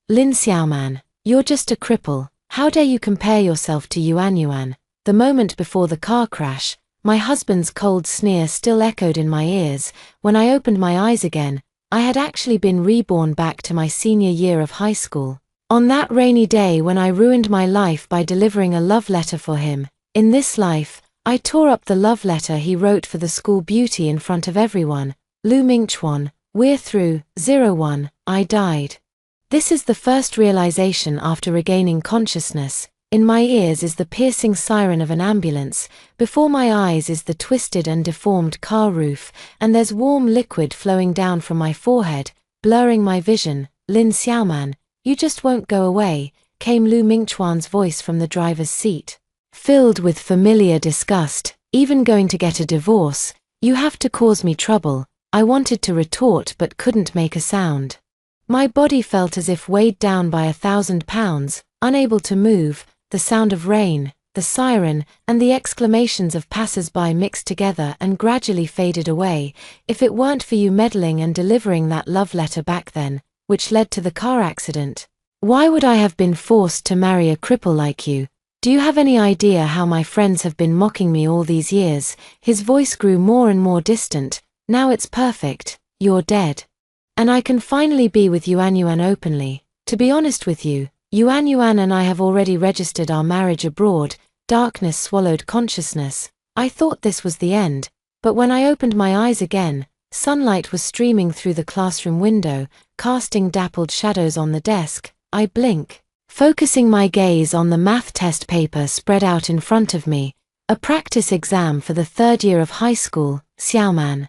Lin Xiaoman, you're just a cripple. How dare you compare yourself to Yuan Yuan? The moment before the car crash, my husband's cold sneer still echoed in my ears. When I opened my eyes again, I had actually been reborn back to my senior year of high school. On that rainy day when I ruined my life by delivering a love letter for him, in this life, I tore up the love letter he wrote for the school beauty in front of everyone. Lu Mingchuan, we're through, 01, I died. This is the first realization after regaining consciousness. In my ears is the piercing siren of an ambulance, before my eyes is the twisted and deformed car roof, and there's warm liquid flowing down from my forehead, blurring my vision. Lin Xiaoman, you just won't go away, came Lu Mingchuan's voice from the driver's seat. Filled with familiar disgust, even going to get a divorce, you have to cause me trouble. I wanted to retort but couldn't make a sound. My body felt as if weighed down by 1,000 pounds, unable to move. The sound of rain, the siren, and the exclamations of passers-by mixed together and gradually faded away. If it weren't for you meddling and delivering that love letter back then, which led to the car accident, why would I have been forced to marry a cripple like you? Do you have any idea how my friends have been mocking me all these years? His voice grew more and more distant. Now it's perfect, you're dead. And I can finally be with Yuan Yuan openly. To be honest with you, Yuan Yuan and I have already registered our marriage abroad. Darkness swallowed consciousness. I thought this was the end, but when I opened my eyes again, sunlight was streaming through the classroom window, casting dappled shadows on the desk. I blink, focusing my gaze on the math test paper spread out in front of me. A practice exam for the 3rd year of high school. Xiaoman,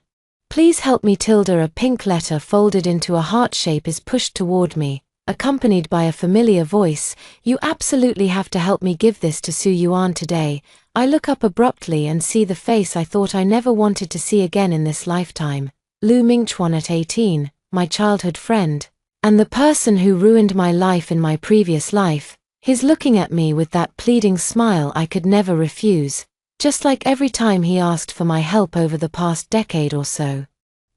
please help me. A pink letter folded into a heart shape is pushed toward me, accompanied by a familiar voice. You absolutely have to help me give this to Su Yuan today. I look up abruptly and see the face I thought I never wanted to see again in this lifetime. Lu Mingchuan at 18, my childhood friend, and the person who ruined my life in my previous life. He's looking at me with that pleading smile I could never refuse, just like every time he asked for my help over the past decade or so.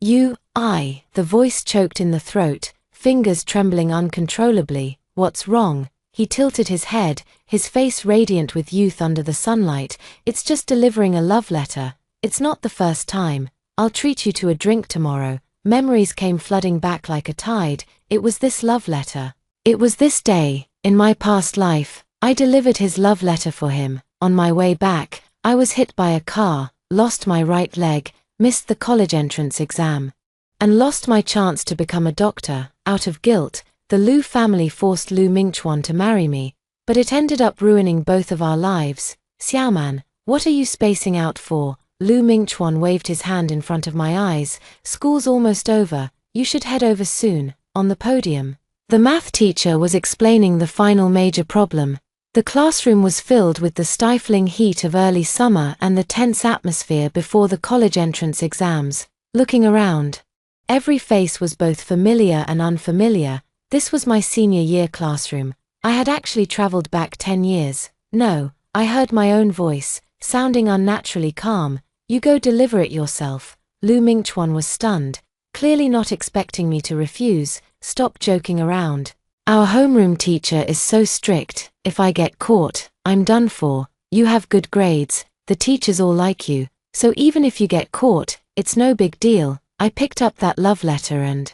The voice choked in the throat, fingers trembling uncontrollably. What's wrong? He tilted his head, his face radiant with youth under the sunlight. It's just delivering a love letter. It's not the first time. I'll treat you to a drink tomorrow. Memories came flooding back like a tide. It was this love letter. It was this day, in my past life, I delivered his love letter for him. On my way back, I was hit by a car, lost my right leg, missed the college entrance exam, and lost my chance to become a doctor. Out of guilt, the Lu family forced Lu Mingchuan to marry me, but it ended up ruining both of our lives. Xiaoman, what are you spacing out for? Lu Mingchuan waved his hand in front of my eyes. School's almost over, you should head over soon. On the podium, the math teacher was explaining the final major problem. The classroom was filled with the stifling heat of early summer and the tense atmosphere before the college entrance exams. Looking around, every face was both familiar and unfamiliar. This was my senior year classroom. I had actually traveled back 10 years. No, I heard my own voice, sounding unnaturally calm. You go deliver it yourself. Lu Mingchuan was stunned, clearly not expecting me to refuse. Stop joking around. Our homeroom teacher is so strict. If I get caught, I'm done for. You have good grades, the teachers all like you, so even if you get caught, it's no big deal. I picked up that love letter and,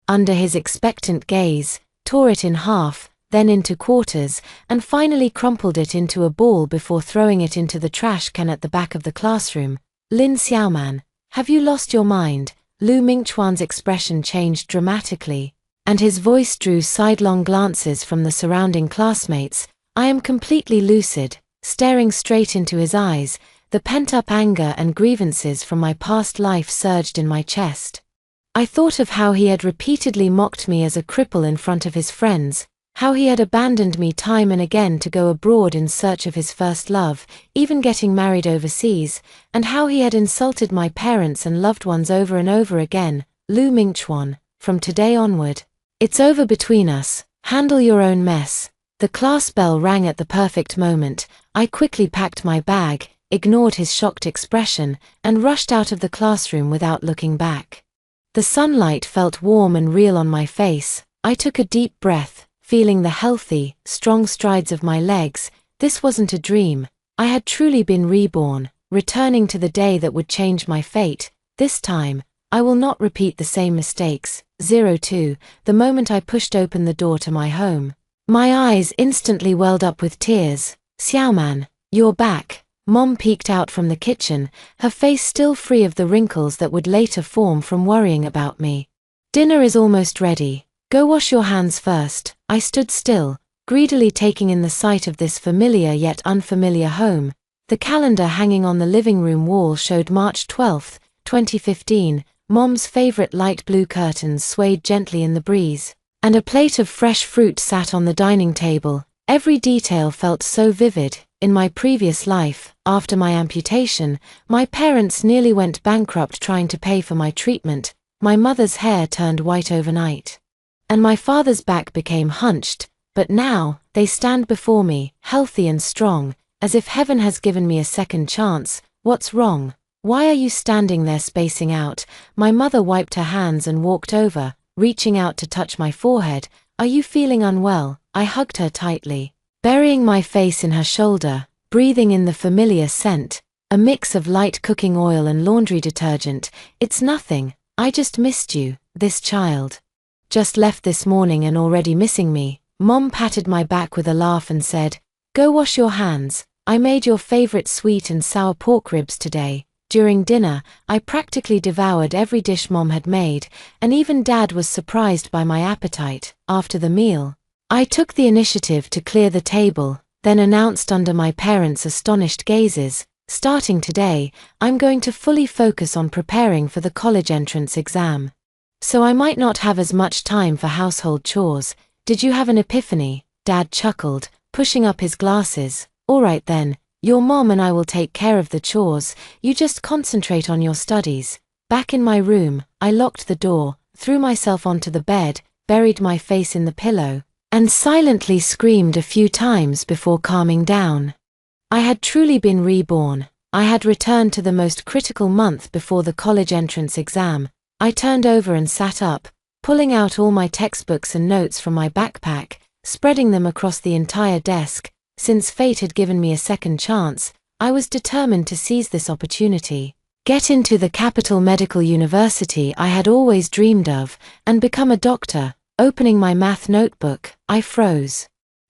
under his expectant gaze, tore it in half, then into quarters, and finally crumpled it into a ball before throwing it into the trash can at the back of the classroom. Lin Xiaoman, have you lost your mind? Lu Mingchuan's expression changed dramatically, and his voice drew sidelong glances from the surrounding classmates. I am completely lucid, staring straight into his eyes. The pent-up anger and grievances from my past life surged in my chest. I thought of how he had repeatedly mocked me as a cripple in front of his friends, how he had abandoned me time and again to go abroad in search of his first love, even getting married overseas, and how he had insulted my parents and loved ones over and over again. Lu Mingchuan, from today onward, it's over between us. Handle your own mess. The class bell rang at the perfect moment. I quickly packed my bag, ignored his shocked expression, and rushed out of the classroom without looking back. The sunlight felt warm and real on my face. I took a deep breath, feeling the healthy, strong strides of my legs. This wasn't a dream. I had truly been reborn, returning to the day that would change my fate. This time, I will not repeat the same mistakes. 02, the moment I pushed open the door to my home. My eyes instantly welled up with tears. Xiaoman, you're back. Mom peeked out from the kitchen, her face still free of the wrinkles that would later form from worrying about me. Dinner is almost ready. Go wash your hands first. I stood still, greedily taking in the sight of this familiar yet unfamiliar home. The calendar hanging on the living room wall showed March 12, 2015. Mom's favorite light blue curtains swayed gently in the breeze, and a plate of fresh fruit sat on the dining table. Every detail felt so vivid. In my previous life, after my amputation, my parents nearly went bankrupt trying to pay for my treatment. My mother's hair turned white overnight, and my father's back became hunched, but now, they stand before me, healthy and strong, as if heaven has given me a second chance. What's wrong? Why are you standing there spacing out? My mother wiped her hands and walked over, reaching out to touch my forehead. Are you feeling unwell? I hugged her tightly, burying my face in her shoulder, breathing in the familiar scent, a mix of light cooking oil and laundry detergent. It's nothing, I just missed you. This child just left this morning and already missing me. Mom patted my back with a laugh and said, go wash your hands. I made your favorite sweet and sour pork ribs today. During dinner, I practically devoured every dish Mom had made, and even Dad was surprised by my appetite. After the meal, I took the initiative to clear the table, then announced under my parents' astonished gazes, starting today, I'm going to fully focus on preparing for the college entrance exam. So I might not have as much time for household chores. Did you have an epiphany? Dad chuckled, pushing up his glasses. All right then. Your mom and I will take care of the chores, you just concentrate on your studies. Back in my room, I locked the door, threw myself onto the bed, buried my face in the pillow, and silently screamed a few times before calming down. I had truly been reborn. I had returned to the most critical month before the college entrance exam. I turned over and sat up, pulling out all my textbooks and notes from my backpack, spreading them across the entire desk. Since fate had given me a second chance, I was determined to seize this opportunity, get into the capital medical university I had always dreamed of, and become a doctor. Opening my math notebook, I froze.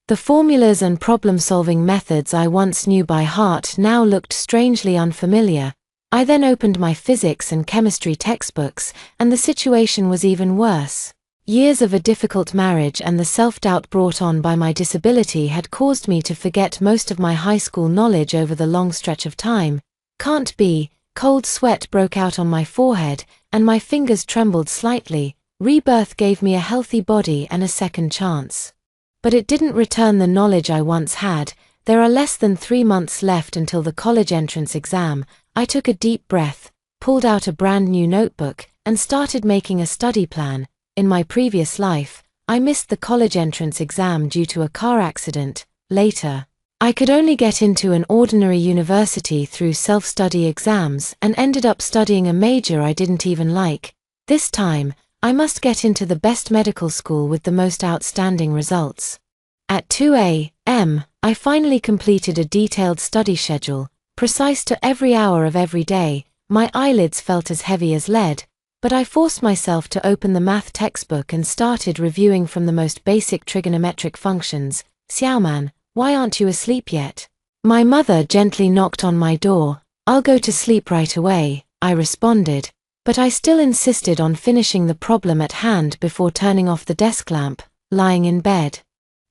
The formulas and problem-solving methods I once knew by heart now looked strangely unfamiliar. I then opened my physics and chemistry textbooks, and the situation was even worse. Years of a difficult marriage and the self-doubt brought on by my disability had caused me to forget most of my high school knowledge over the long stretch of time. Can't be. Cold sweat broke out on my forehead, and my fingers trembled slightly. Rebirth gave me a healthy body and a second chance. But it didn't return the knowledge I once had. There are less than 3 months left until the college entrance exam. I took a deep breath, pulled out a brand new notebook, and started making a study plan. In my previous life, I missed the college entrance exam due to a car accident. Later, I could only get into an ordinary university through self-study exams and ended up studying a major I didn't even like. This time, I must get into the best medical school with the most outstanding results. At 2 a.m., I finally completed a detailed study schedule, precise to every hour of every day. My eyelids felt as heavy as lead, but I forced myself to open the math textbook and started reviewing from the most basic trigonometric functions. Xiaoman, why aren't you asleep yet? My mother gently knocked on my door. I'll go to sleep right away, I responded, but I still insisted on finishing the problem at hand before turning off the desk lamp. Lying in bed,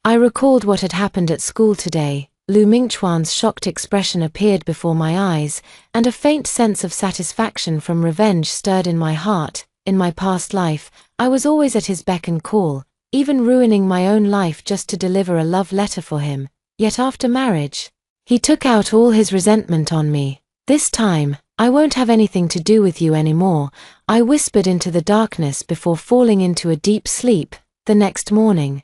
I recalled what had happened at school today. Lu Mingchuan's shocked expression appeared before my eyes, and a faint sense of satisfaction from revenge stirred in my heart. In my past life, I was always at his beck and call, even ruining my own life just to deliver a love letter for him. Yet after marriage, he took out all his resentment on me. This time, I won't have anything to do with you anymore, I whispered into the darkness before falling into a deep sleep. The next morning,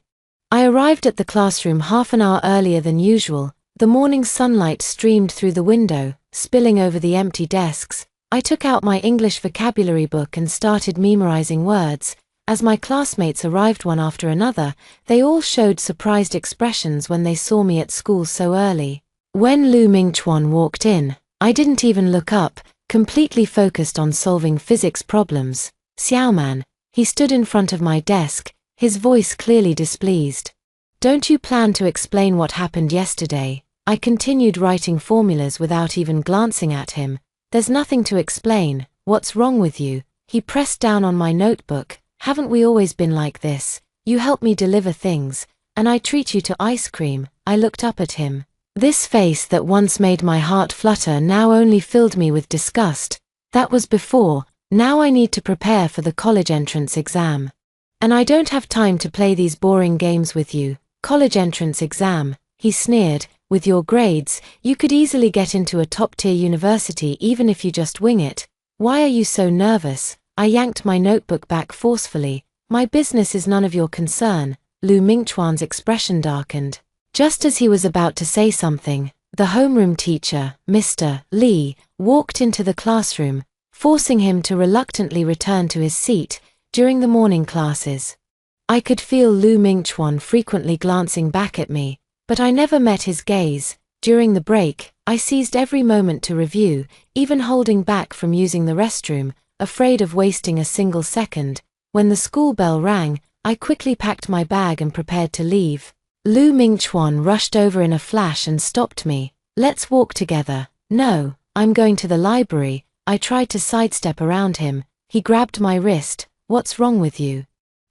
I arrived at the classroom half an hour earlier than usual. The morning sunlight streamed through the window, spilling over the empty desks. I took out my English vocabulary book and started memorizing words. As my classmates arrived one after another, they all showed surprised expressions when they saw me at school so early. When Lu Mingchuan walked in, I didn't even look up, completely focused on solving physics problems. Xiaoman, he stood in front of my desk, his voice clearly displeased. Don't you plan to explain what happened yesterday? I continued writing formulas without even glancing at him. There's nothing to explain, what's wrong with you? He pressed down on my notebook. Haven't we always been like this? You help me deliver things, and I treat you to ice cream. I looked up at him. This face that once made my heart flutter now only filled me with disgust. That was before, now I need to prepare for the college entrance exam. And I don't have time to play these boring games with you. College entrance exam, he sneered, with your grades, you could easily get into a top-tier university even if you just wing it. Why are you so nervous? I yanked my notebook back forcefully. My business is none of your concern. Lu Mingchuan's expression darkened. Just as he was about to say something, the homeroom teacher, Mr. Li, walked into the classroom, forcing him to reluctantly return to his seat during the morning classes. I could feel Lu Mingchuan frequently glancing back at me, but I never met his gaze. During the break, I seized every moment to review, even holding back from using the restroom, afraid of wasting a single second. When the school bell rang, I quickly packed my bag and prepared to leave. Lu Mingchuan rushed over in a flash and stopped me. Let's walk together. No, I'm going to the library. I tried to sidestep around him. He grabbed my wrist. What's wrong with you?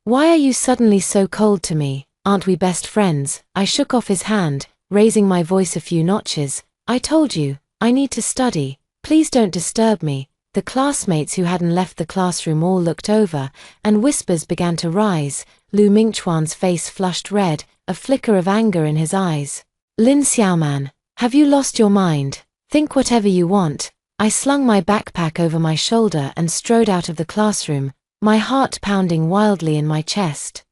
Why are you suddenly so cold to me? Aren't we best friends? I shook off his hand, raising my voice a few notches. I told you, I need to study. Please don't disturb me. The classmates who hadn't left the classroom all looked over, and whispers began to rise. Lu Mingchuan's face flushed red, a flicker of anger in his eyes. Lin Xiaoman, have you lost your mind? Think whatever you want. I slung my backpack over my shoulder and strode out of the classroom, my heart pounding wildly in my chest.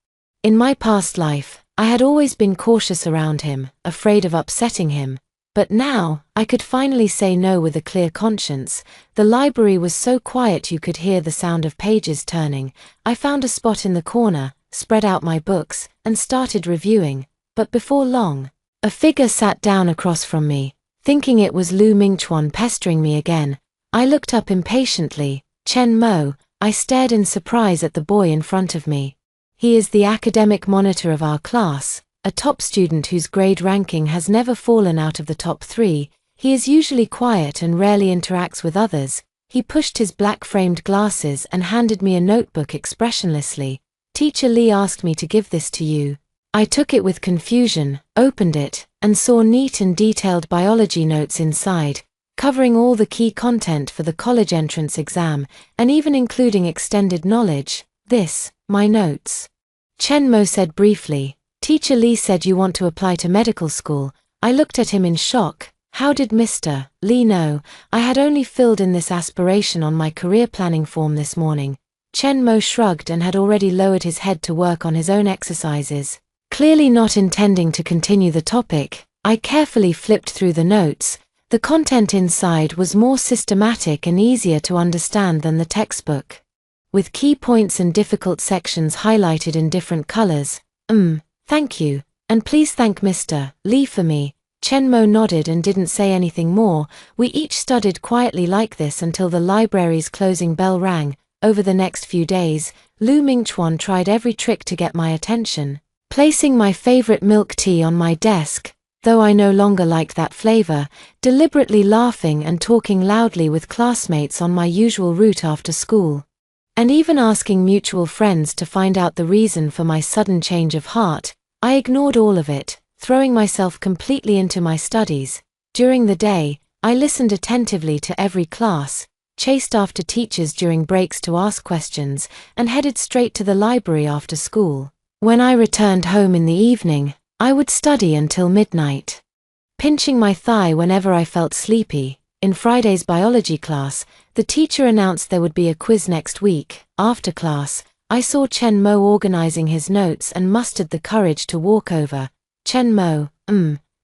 In my past life, I had always been cautious around him, afraid of upsetting him. But now, I could finally say no with a clear conscience. The library was so quiet you could hear the sound of pages turning. I found a spot in the corner, spread out my books, and started reviewing. But before long, a figure sat down across from me. Thinking it was Lu Mingchuan pestering me again, I looked up impatiently. Chen Mo, I stared in surprise at the boy in front of me. He is the academic monitor of our class, a top student whose grade ranking has never fallen out of the top 3. He is usually quiet and rarely interacts with others. He pushed his black-framed glasses and handed me a notebook expressionlessly. Teacher Li asked me to give this to you. I took it with confusion, opened it, and saw neat and detailed biology notes inside, covering all the key content for the college entrance exam, and even including extended knowledge. This, my notes. Chen Mo said briefly. Teacher Li said you want to apply to medical school. I looked at him in shock. How did Mr. Li know? I had only filled in this aspiration on my career planning form this morning. Chen Mo shrugged and had already lowered his head to work on his own exercises. Clearly not intending to continue the topic, I carefully flipped through the notes. The content inside was more systematic and easier to understand than the textbook, with key points and difficult sections highlighted in different colors. Thank you, and please thank Mr. Li for me. Chen Mo nodded and didn't say anything more. We each studied quietly like this until the library's closing bell rang. Over the next few days, Lu Mingchuan tried every trick to get my attention, placing my favorite milk tea on my desk, though I no longer liked that flavor, deliberately laughing and talking loudly with classmates on my usual route after school, and even asking mutual friends to find out the reason for my sudden change of heart. I ignored all of it, throwing myself completely into my studies. During the day, I listened attentively to every class, chased after teachers during breaks to ask questions, and headed straight to the library after school. When I returned home in the evening, I would study until midnight, pinching my thigh whenever I felt sleepy. In Friday's biology class, the teacher announced there would be a quiz next week. After class, I saw Chen Mo organizing his notes and mustered the courage to walk over. Chen Mo,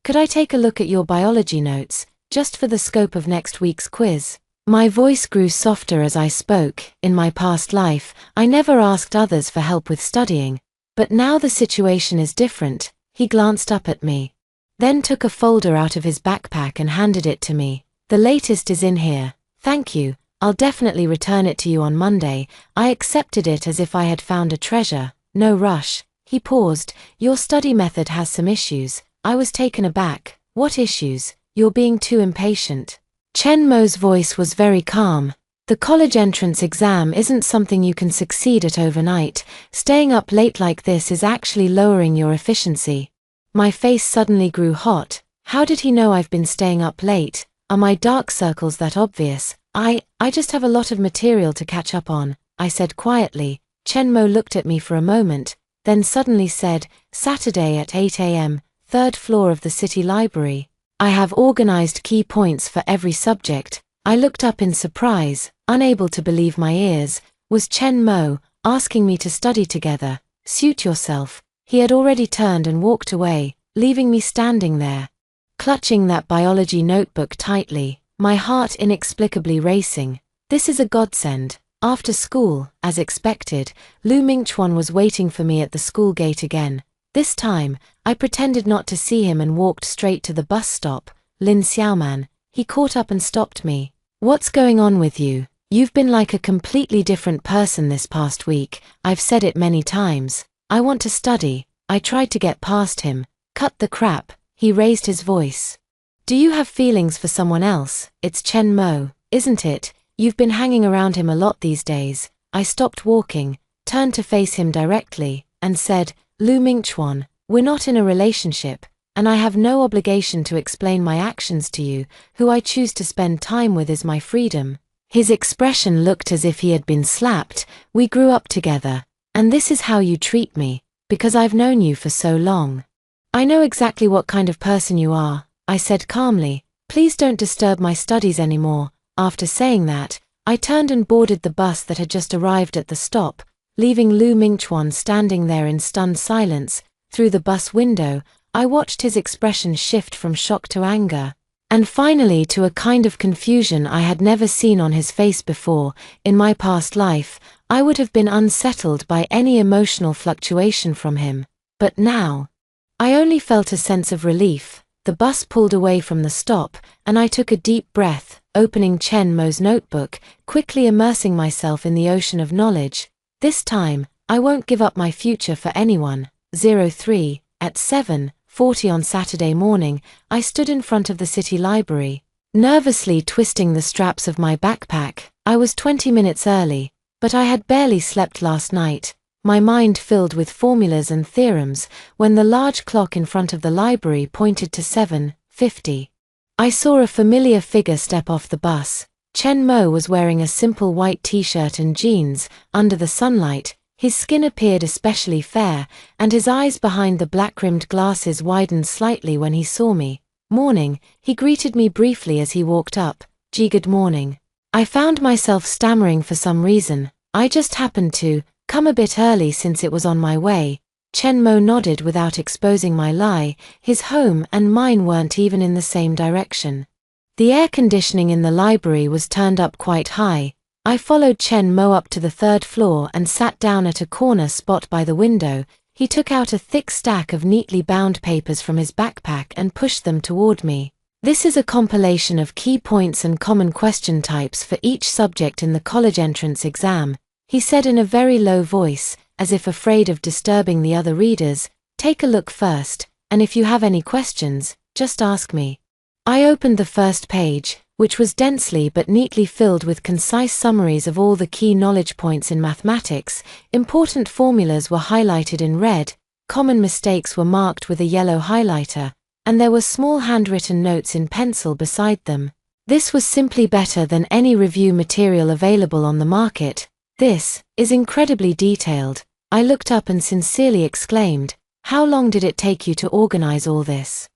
could I take a look at your biology notes, just for the scope of next week's quiz? My voice grew softer as I spoke. In my past life, I never asked others for help with studying. But now the situation is different. He glanced up at me, then took a folder out of his backpack and handed it to me. The latest is in here. Thank you. I'll definitely return it to you on Monday. I accepted it as if I had found a treasure. No rush. He paused. Your study method has some issues. I was taken aback. What issues? You're being too impatient. Chen Mo's voice was very calm. The college entrance exam isn't something you can succeed at overnight. Staying up late like this is actually lowering your efficiency. My face suddenly grew hot. How did he know I've been staying up late? Are my dark circles that obvious? I just have a lot of material to catch up on, I said quietly. Chen Mo looked at me for a moment, then suddenly said, Saturday at 8 a.m., third floor of the city library. I have organized key points for every subject. I looked up in surprise, unable to believe my ears. Was Chen Mo asking me to study together? Suit yourself. He had already turned and walked away, leaving me standing there, clutching that biology notebook tightly, my heart inexplicably racing. This is a godsend. After school, as expected, Lu Mingchuan was waiting for me at the school gate again. This time, I pretended not to see him and walked straight to the bus stop. Lin Xiaoman. He caught up and stopped me. What's going on with you? You've been like a completely different person this past week. I've said it many times. I want to study. I tried to get past him. Cut the crap. He raised his voice. Do you have feelings for someone else? It's Chen Mo, isn't it? You've been hanging around him a lot these days. I stopped walking, turned to face him directly, and said, Lu Mingchuan, we're not in a relationship, and I have no obligation to explain my actions to you. Who I choose to spend time with is my freedom. His expression looked as if he had been slapped. We grew up together, and this is how you treat me, because I've known you for so long. I know exactly what kind of person you are, I said calmly. Please don't disturb my studies anymore. After saying that, I turned and boarded the bus that had just arrived at the stop, leaving Lu Mingchuan standing there in stunned silence. Through the bus window, I watched his expression shift from shock to anger, and finally to a kind of confusion I had never seen on his face before. In my past life, I would have been unsettled by any emotional fluctuation from him, but now, I only felt a sense of relief. The bus pulled away from the stop, and I took a deep breath, opening Chen Mo's notebook, quickly immersing myself in the ocean of knowledge. This time, I won't give up my future for anyone. 03, at 7:40 on Saturday morning, I stood in front of the city library, nervously twisting the straps of my backpack. I was 20 minutes early, but I had barely slept last night, my mind filled with formulas and theorems, when the large clock in front of the library pointed to 7:50. I saw a familiar figure step off the bus. Chen Mo was wearing a simple white t-shirt and jeans. Under the sunlight, his skin appeared especially fair, and his eyes behind the black-rimmed glasses widened slightly when he saw me. Morning, he greeted me briefly as he walked up. Good morning. I found myself stammering for some reason. I just happened to come a bit early since it was on my way. Chen Mo nodded without exposing my lie. His home and mine weren't even in the same direction. The air conditioning in the library was turned up quite high. I followed Chen Mo up to the third floor and sat down at a corner spot by the window. He took out a thick stack of neatly bound papers from his backpack and pushed them toward me. This is a compilation of key points and common question types for each subject in the college entrance exam, he said in a very low voice, as if afraid of disturbing the other readers. Take a look first, and if you have any questions, just ask me. I opened the first page, which was densely but neatly filled with concise summaries of all the key knowledge points in mathematics. Important formulas were highlighted in red, common mistakes were marked with a yellow highlighter, and there were small handwritten notes in pencil beside them. This was simply better than any review material available on the market. This is incredibly detailed. I looked up and sincerely exclaimed, how long did it take you to organize all this?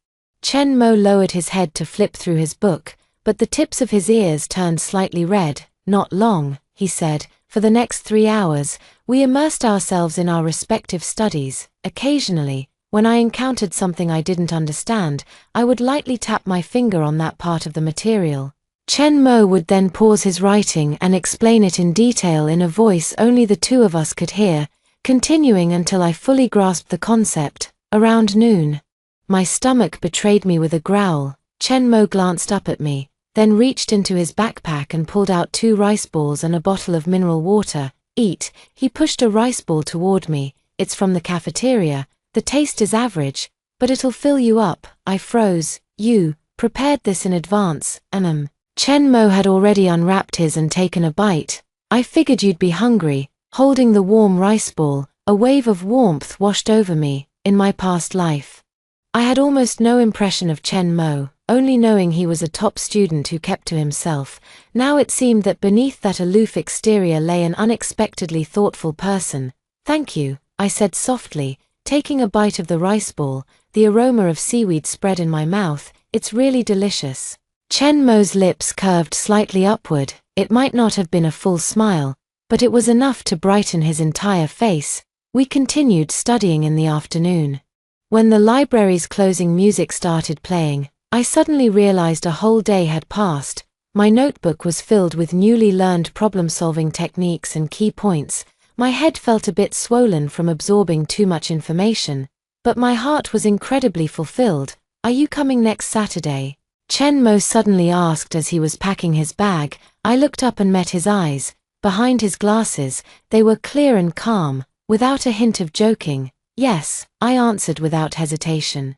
Chen Mo lowered his head to flip through his book, but the tips of his ears turned slightly red. Not long, he said. For the next 3 hours, we immersed ourselves in our respective studies. Occasionally, when I encountered something I didn't understand, I would lightly tap my finger on that part of the material. Chen Mo would then pause his writing and explain it in detail in a voice only the two of us could hear, continuing until I fully grasped the concept. Around noon, my stomach betrayed me with a growl. Chen Mo glanced up at me, then reached into his backpack and pulled out 2 rice balls and a bottle of mineral water. Eat. He pushed a rice ball toward me. It's from the cafeteria. The taste is average, but it'll fill you up. I froze. You prepared this in advance, Chen Mo had already unwrapped his and taken a bite. I figured you'd be hungry. Holding the warm rice ball, a wave of warmth washed over me. In my past life, I had almost no impression of Chen Mo, only knowing he was a top student who kept to himself. Now it seemed that beneath that aloof exterior lay an unexpectedly thoughtful person. Thank you, I said softly, taking a bite of the rice ball. The aroma of seaweed spread in my mouth. It's really delicious. Chen Mo's lips curved slightly upward. It might not have been a full smile, but it was enough to brighten his entire face. We continued studying in the afternoon. When the library's closing music started playing, I suddenly realized a whole day had passed. My notebook was filled with newly learned problem-solving techniques and key points. My head felt a bit swollen from absorbing too much information, but my heart was incredibly fulfilled. Are you coming next Saturday? Chen Mo suddenly asked as he was packing his bag. I looked up and met his eyes. Behind his glasses, they were clear and calm, without a hint of joking. Yes, I answered without hesitation.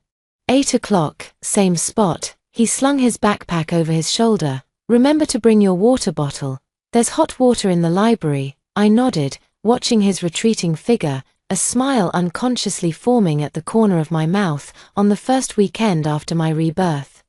8 o'clock, same spot. He slung his backpack over his shoulder. Remember to bring your water bottle. There's hot water in the library. I nodded, watching his retreating figure, a smile unconsciously forming at the corner of my mouth. On the first weekend after my rebirth,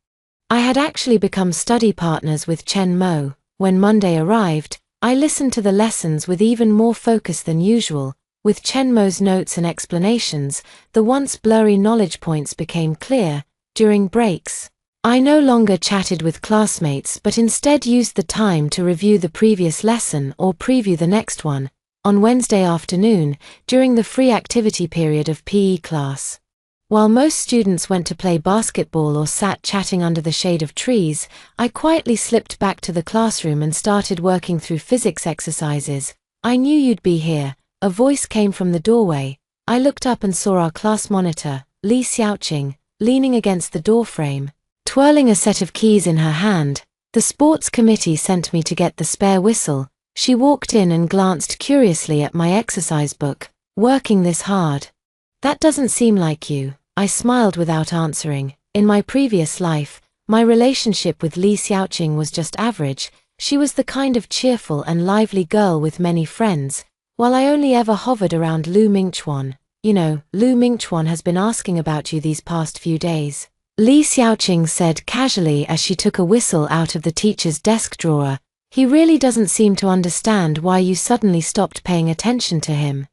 I had actually become study partners with Chen Mo. When Monday arrived, I listened to the lessons with even more focus than usual. With Chen Mo's notes and explanations, the once blurry knowledge points became clear. During breaks, I no longer chatted with classmates but instead used the time to review the previous lesson or preview the next one. On Wednesday afternoon, during the free activity period of PE class, while most students went to play basketball or sat chatting under the shade of trees, I quietly slipped back to the classroom and started working through physics exercises. I knew you'd be here. A voice came from the doorway. I looked up and saw our class monitor, Li Xiaoqing, leaning against the doorframe, twirling a set of keys in her hand. The sports committee sent me to get the spare whistle. She walked in and glanced curiously at my exercise book. Working this hard? That doesn't seem like you. I smiled without answering. In my previous life, my relationship with Li Xiaoqing was just average. She was the kind of cheerful and lively girl with many friends, while I only ever hovered around Lu Mingchuan. You know, Lu Mingchuan has been asking about you these past few days, Li Xiaoqing said casually as she took a whistle out of the teacher's desk drawer. He really doesn't seem to understand why you suddenly stopped paying attention to him.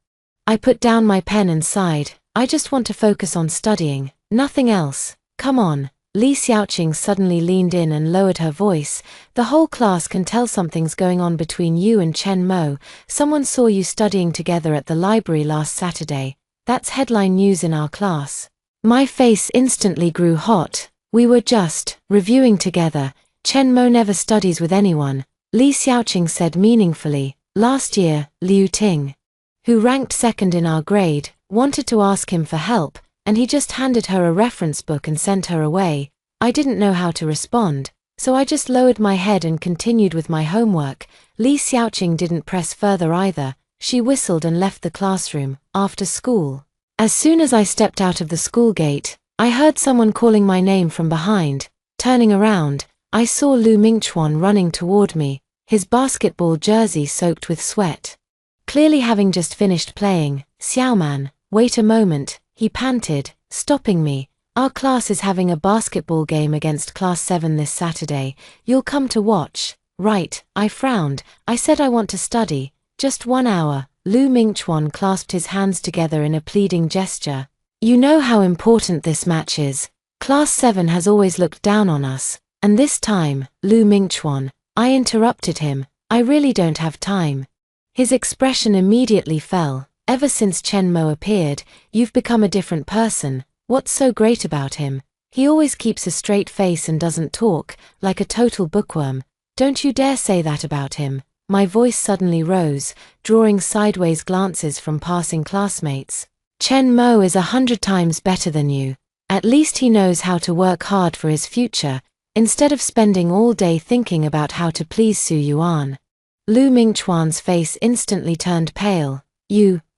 I put down my pen and sighed. I just want to focus on studying, nothing else. Come on. Li Xiaoqing suddenly leaned in and lowered her voice. The whole class can tell something's going on between you and Chen Mo. Someone saw you studying together at the library last Saturday. That's headline news in our class. My face instantly grew hot. We were just reviewing together. Chen Mo never studies with anyone, Li Xiaoqing said meaningfully. Last year, Liu Ting, who ranked second in our grade, wanted to ask him for help, and he just handed her a reference book and sent her away. I didn't know how to respond, so I just lowered my head and continued with my homework. Li Xiaoqing didn't press further either. She whistled and left the classroom. After school, as soon as I stepped out of the school gate, I heard someone calling my name from behind. Turning around, I saw Lu Mingchuan running toward me, his basketball jersey soaked with sweat. Clearly having just finished playing. Xiaoman, wait a moment, he panted, stopping me. Our class is having a basketball game against Class 7 this Saturday. You'll come to watch, right? I frowned. I said I want to study. Just 1 hour. Lu Mingchuan clasped his hands together in a pleading gesture. You know how important this match is. Class 7 has always looked down on us. And this time, Lu Mingchuan, I interrupted him. I really don't have time. His expression immediately fell. Ever since Chen Mo appeared, you've become a different person. What's so great about him? He always keeps a straight face and doesn't talk, like a total bookworm. Don't you dare say that about him. My voice suddenly rose, drawing sideways glances from passing classmates. Chen Mo is 100 times better than you. At least he knows how to work hard for his future, instead of spending all day thinking about how to please Su Yuan. Lu Mingchuan's face instantly turned pale.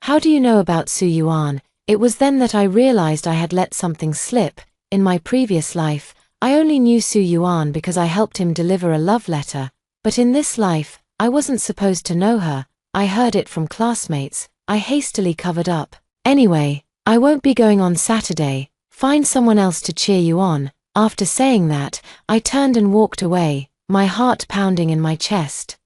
How do you know about Su Yuan? It was then that I realized I had let something slip. In my previous life, I only knew Su Yuan because I helped him deliver a love letter, but in this life, I wasn't supposed to know her. I heard it from classmates. I hastily covered up. Anyway, I won't be going on Saturday. Find someone else to cheer you on. After saying that, I turned and walked away, my heart pounding in my chest.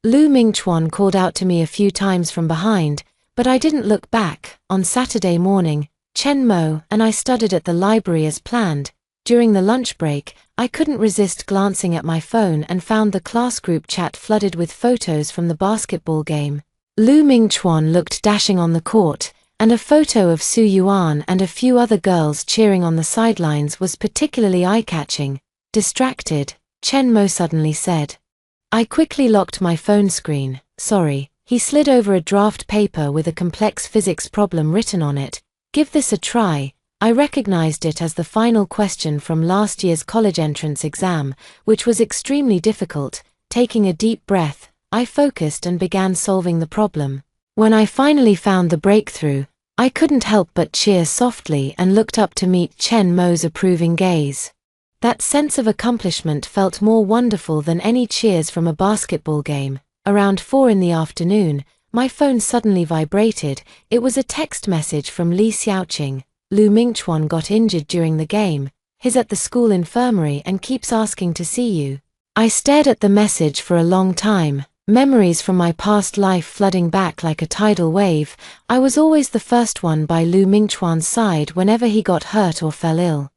Lu Mingchuan called out to me a few times from behind, but I didn't look back. On Saturday morning, Chen Mo and I studied at the library as planned. During the lunch break, I couldn't resist glancing at my phone and found the class group chat flooded with photos from the basketball game. Lu Mingchuan looked dashing on the court, and a photo of Su Yuan and a few other girls cheering on the sidelines was particularly eye-catching. Distracted, Chen Mo suddenly said. I quickly locked my phone screen. Sorry. He slid over a draft paper with a complex physics problem written on it. Give this a try. I recognized it as the final question from last year's college entrance exam, which was extremely difficult. Taking a deep breath, I focused and began solving the problem. When I finally found the breakthrough, I couldn't help but cheer softly and looked up to meet Chen Mo's approving gaze. That sense of accomplishment felt more wonderful than any cheers from a basketball game. Around 4 in the afternoon, my phone suddenly vibrated. It was a text message from Li Xiaoqing. Lu Mingchuan got injured during the game. He's at the school infirmary and keeps asking to see you. I stared at the message for a long time, memories from my past life flooding back like a tidal wave. I was always the first one by Lu Mingchuan's side whenever he got hurt or fell ill.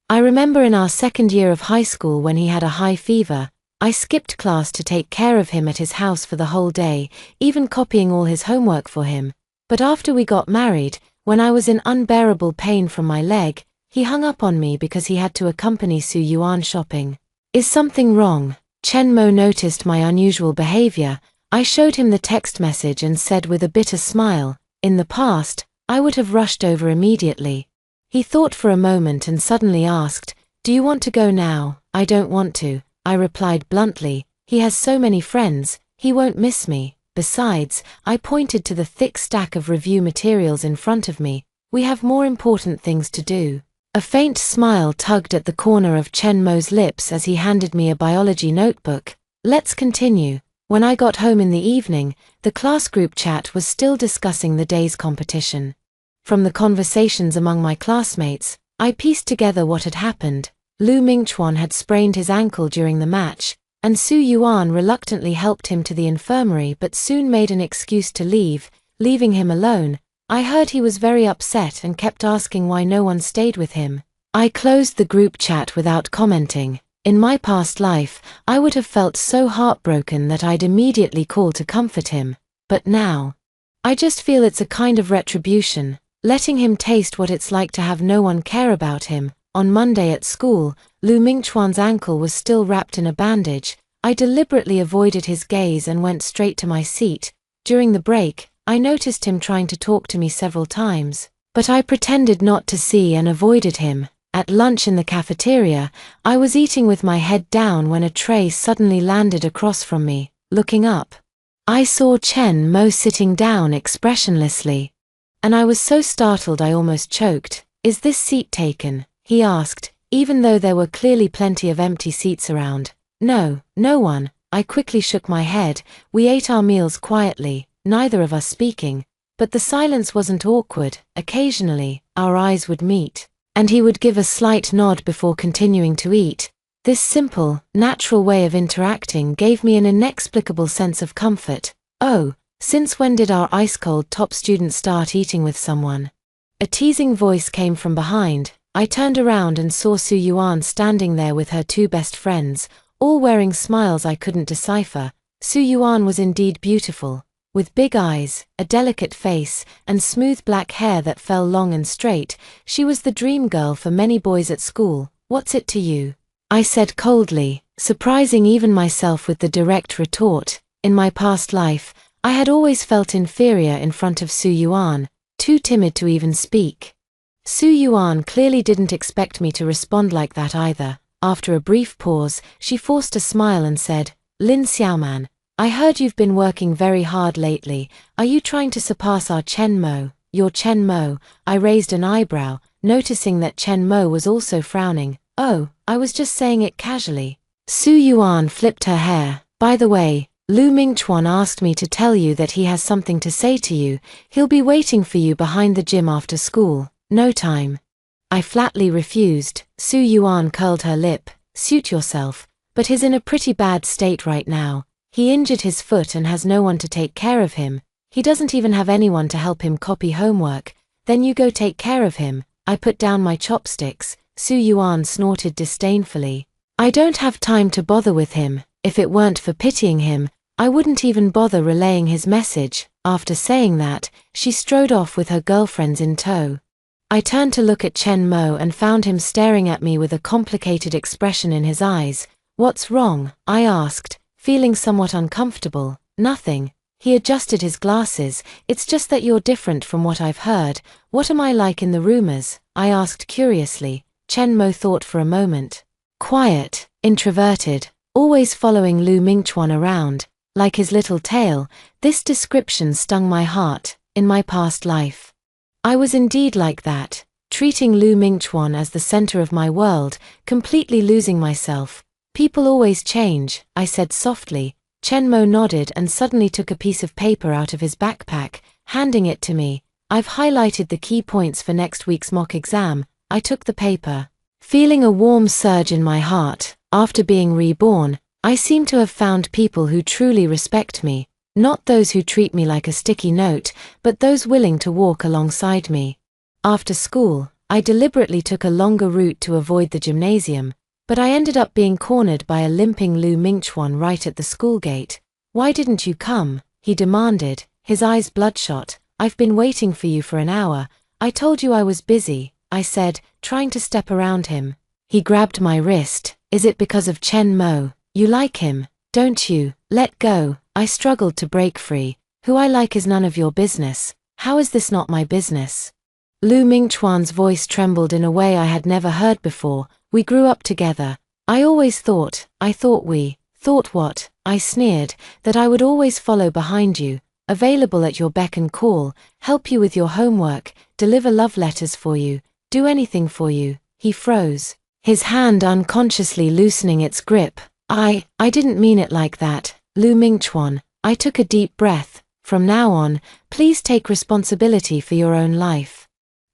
I remember in our second year of high school when he had a high fever, I skipped class to take care of him at his house for the whole day, even copying all his homework for him. But after we got married, when I was in unbearable pain from my leg, he hung up on me because he had to accompany Su Yuan shopping. Is something wrong? Chen Mo noticed my unusual behavior. I showed him the text message and said with a bitter smile, in the past, I would have rushed over immediately. He thought for a moment and suddenly asked, do you want to go now? I don't want to. I replied bluntly, he has so many friends, he won't miss me. Besides, I pointed to the thick stack of review materials in front of me. We have more important things to do. A faint smile tugged at the corner of Chen Mo's lips as he handed me a biology notebook. Let's continue. When I got home in the evening, the class group chat was still discussing the day's competition. From the conversations among my classmates, I pieced together what had happened. Lu Mingchuan had sprained his ankle during the match, and Su Yuan reluctantly helped him to the infirmary but soon made an excuse to leave, leaving him alone. I heard he was very upset and kept asking why no one stayed with him. I closed the group chat without commenting. In my past life, I would have felt so heartbroken that I'd immediately call to comfort him. But now, I just feel it's a kind of retribution, letting him taste what it's like to have no one care about him. On Monday at school, Lu Mingchuan's ankle was still wrapped in a bandage. I deliberately avoided his gaze and went straight to my seat. During the break, I noticed him trying to talk to me several times, but I pretended not to see and avoided him. At lunch in the cafeteria, I was eating with my head down when a tray suddenly landed across from me. Looking up, I saw Chen Mo sitting down expressionlessly, and I was so startled I almost choked. Is this seat taken? He asked, even though there were clearly plenty of empty seats around. No, no one. I quickly shook my head. We ate our meals quietly, neither of us speaking, but the silence wasn't awkward. Occasionally, our eyes would meet, and he would give a slight nod before continuing to eat. This simple, natural way of interacting gave me an inexplicable sense of comfort. Oh, since when did our ice-cold top student start eating with someone? A teasing voice came from behind. I turned around and saw Su Yuan standing there with her 2 best friends, all wearing smiles I couldn't decipher. Su Yuan was indeed beautiful, with big eyes, a delicate face, and smooth black hair that fell long and straight. She was the dream girl for many boys at school. What's it to you? I said coldly, surprising even myself with the direct retort. In my past life, I had always felt inferior in front of Su Yuan, too timid to even speak. Su Yuan clearly didn't expect me to respond like that either. After a brief pause, she forced a smile and said, Lin Xiaoman, I heard you've been working very hard lately. Are you trying to surpass our Chen Mo? Your Chen Mo? I raised an eyebrow, noticing that Chen Mo was also frowning. Oh, I was just saying it casually. Su Yuan flipped her hair. By the way, Lu Mingchuan asked me to tell you that he has something to say to you. He'll be waiting for you behind the gym after school. No time. I flatly refused. Su Yuan curled her lip. Suit yourself, but he's in a pretty bad state right now. He injured his foot and has no one to take care of him. He doesn't even have anyone to help him copy homework. Then you go take care of him. I put down my chopsticks. Su Yuan snorted disdainfully. I don't have time to bother with him. If it weren't for pitying him, I wouldn't even bother relaying his message. After saying that, she strode off with her girlfriends in tow. I turned to look at Chen Mo and found him staring at me with a complicated expression in his eyes. What's wrong? I asked, feeling somewhat uncomfortable. Nothing. He adjusted his glasses. It's just that you're different from what I've heard. What am I like in the rumors? I asked curiously. Chen Mo thought for a moment. Quiet, introverted, always following Lu Mingchuan around, like his little tail. This description stung my heart. In my past life, I was indeed like that, treating Lu Mingchuan as the center of my world, completely losing myself. People always change, I said softly. Chen Mo nodded and suddenly took a piece of paper out of his backpack, handing it to me. I've highlighted the key points for next week's mock exam. I took the paper, feeling a warm surge in my heart. After being reborn, I seem to have found people who truly respect me. Not those who treat me like a sticky note, but those willing to walk alongside me. After school, I deliberately took a longer route to avoid the gymnasium, but I ended up being cornered by a limping Lu Mingchuan right at the school gate. Why didn't you come? He demanded, his eyes bloodshot. I've been waiting for you for an hour. I told you I was busy, I said, trying to step around him. He grabbed my wrist. Is it because of Chen Mo? You like him, don't you? Let go. I struggled to break free. Who I like is none of your business. How is this not my business? Lu Mingchuan's voice trembled in a way I had never heard before. We grew up together. I thought what? I sneered, that I would always follow behind you, available at your beck and call, help you with your homework, deliver love letters for you, do anything for you. He froze, his hand unconsciously loosening its grip. I didn't mean it like that. Lu Mingchuan, I took a deep breath. From now on, please take responsibility for your own life.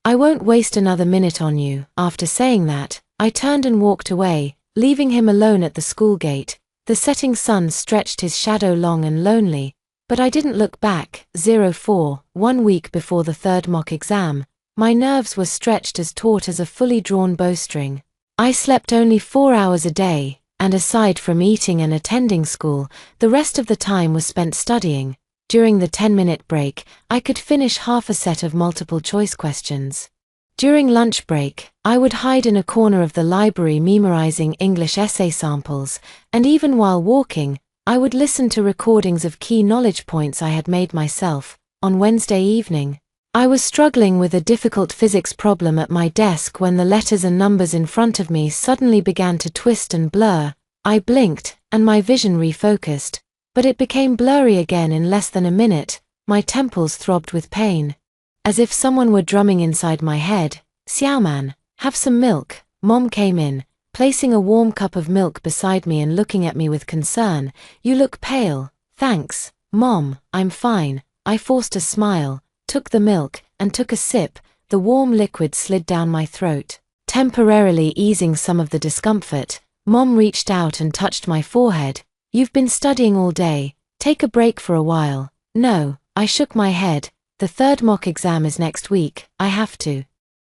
I won't waste another minute on you. After saying that, I turned and walked away, leaving him alone at the school gate. The setting sun stretched his shadow long and lonely, but I didn't look back. 04, 1 week before the third mock exam, my nerves were stretched as taut as a fully drawn bowstring. I slept only 4 hours a day, and aside from eating and attending school, the rest of the time was spent studying. During the 10-minute break, I could finish half a set of multiple-choice questions. During lunch break, I would hide in a corner of the library memorizing English essay samples, and even while walking, I would listen to recordings of key knowledge points I had made myself. On Wednesday evening, I was struggling with a difficult physics problem at my desk when the letters and numbers in front of me suddenly began to twist and blur. I blinked, and my vision refocused, but it became blurry again in less than a minute. My temples throbbed with pain, as if someone were drumming inside my head. Xiaoman, have some milk. Mom came in, placing a warm cup of milk beside me and looking at me with concern. You look pale. Thanks, Mom, I'm fine. I forced a smile, took the milk, and took a sip. The warm liquid slid down my throat, temporarily easing some of the discomfort. Mom reached out and touched my forehead. You've been studying all day. Take a break for a while. No, I shook my head. The third mock exam is next week. I have to.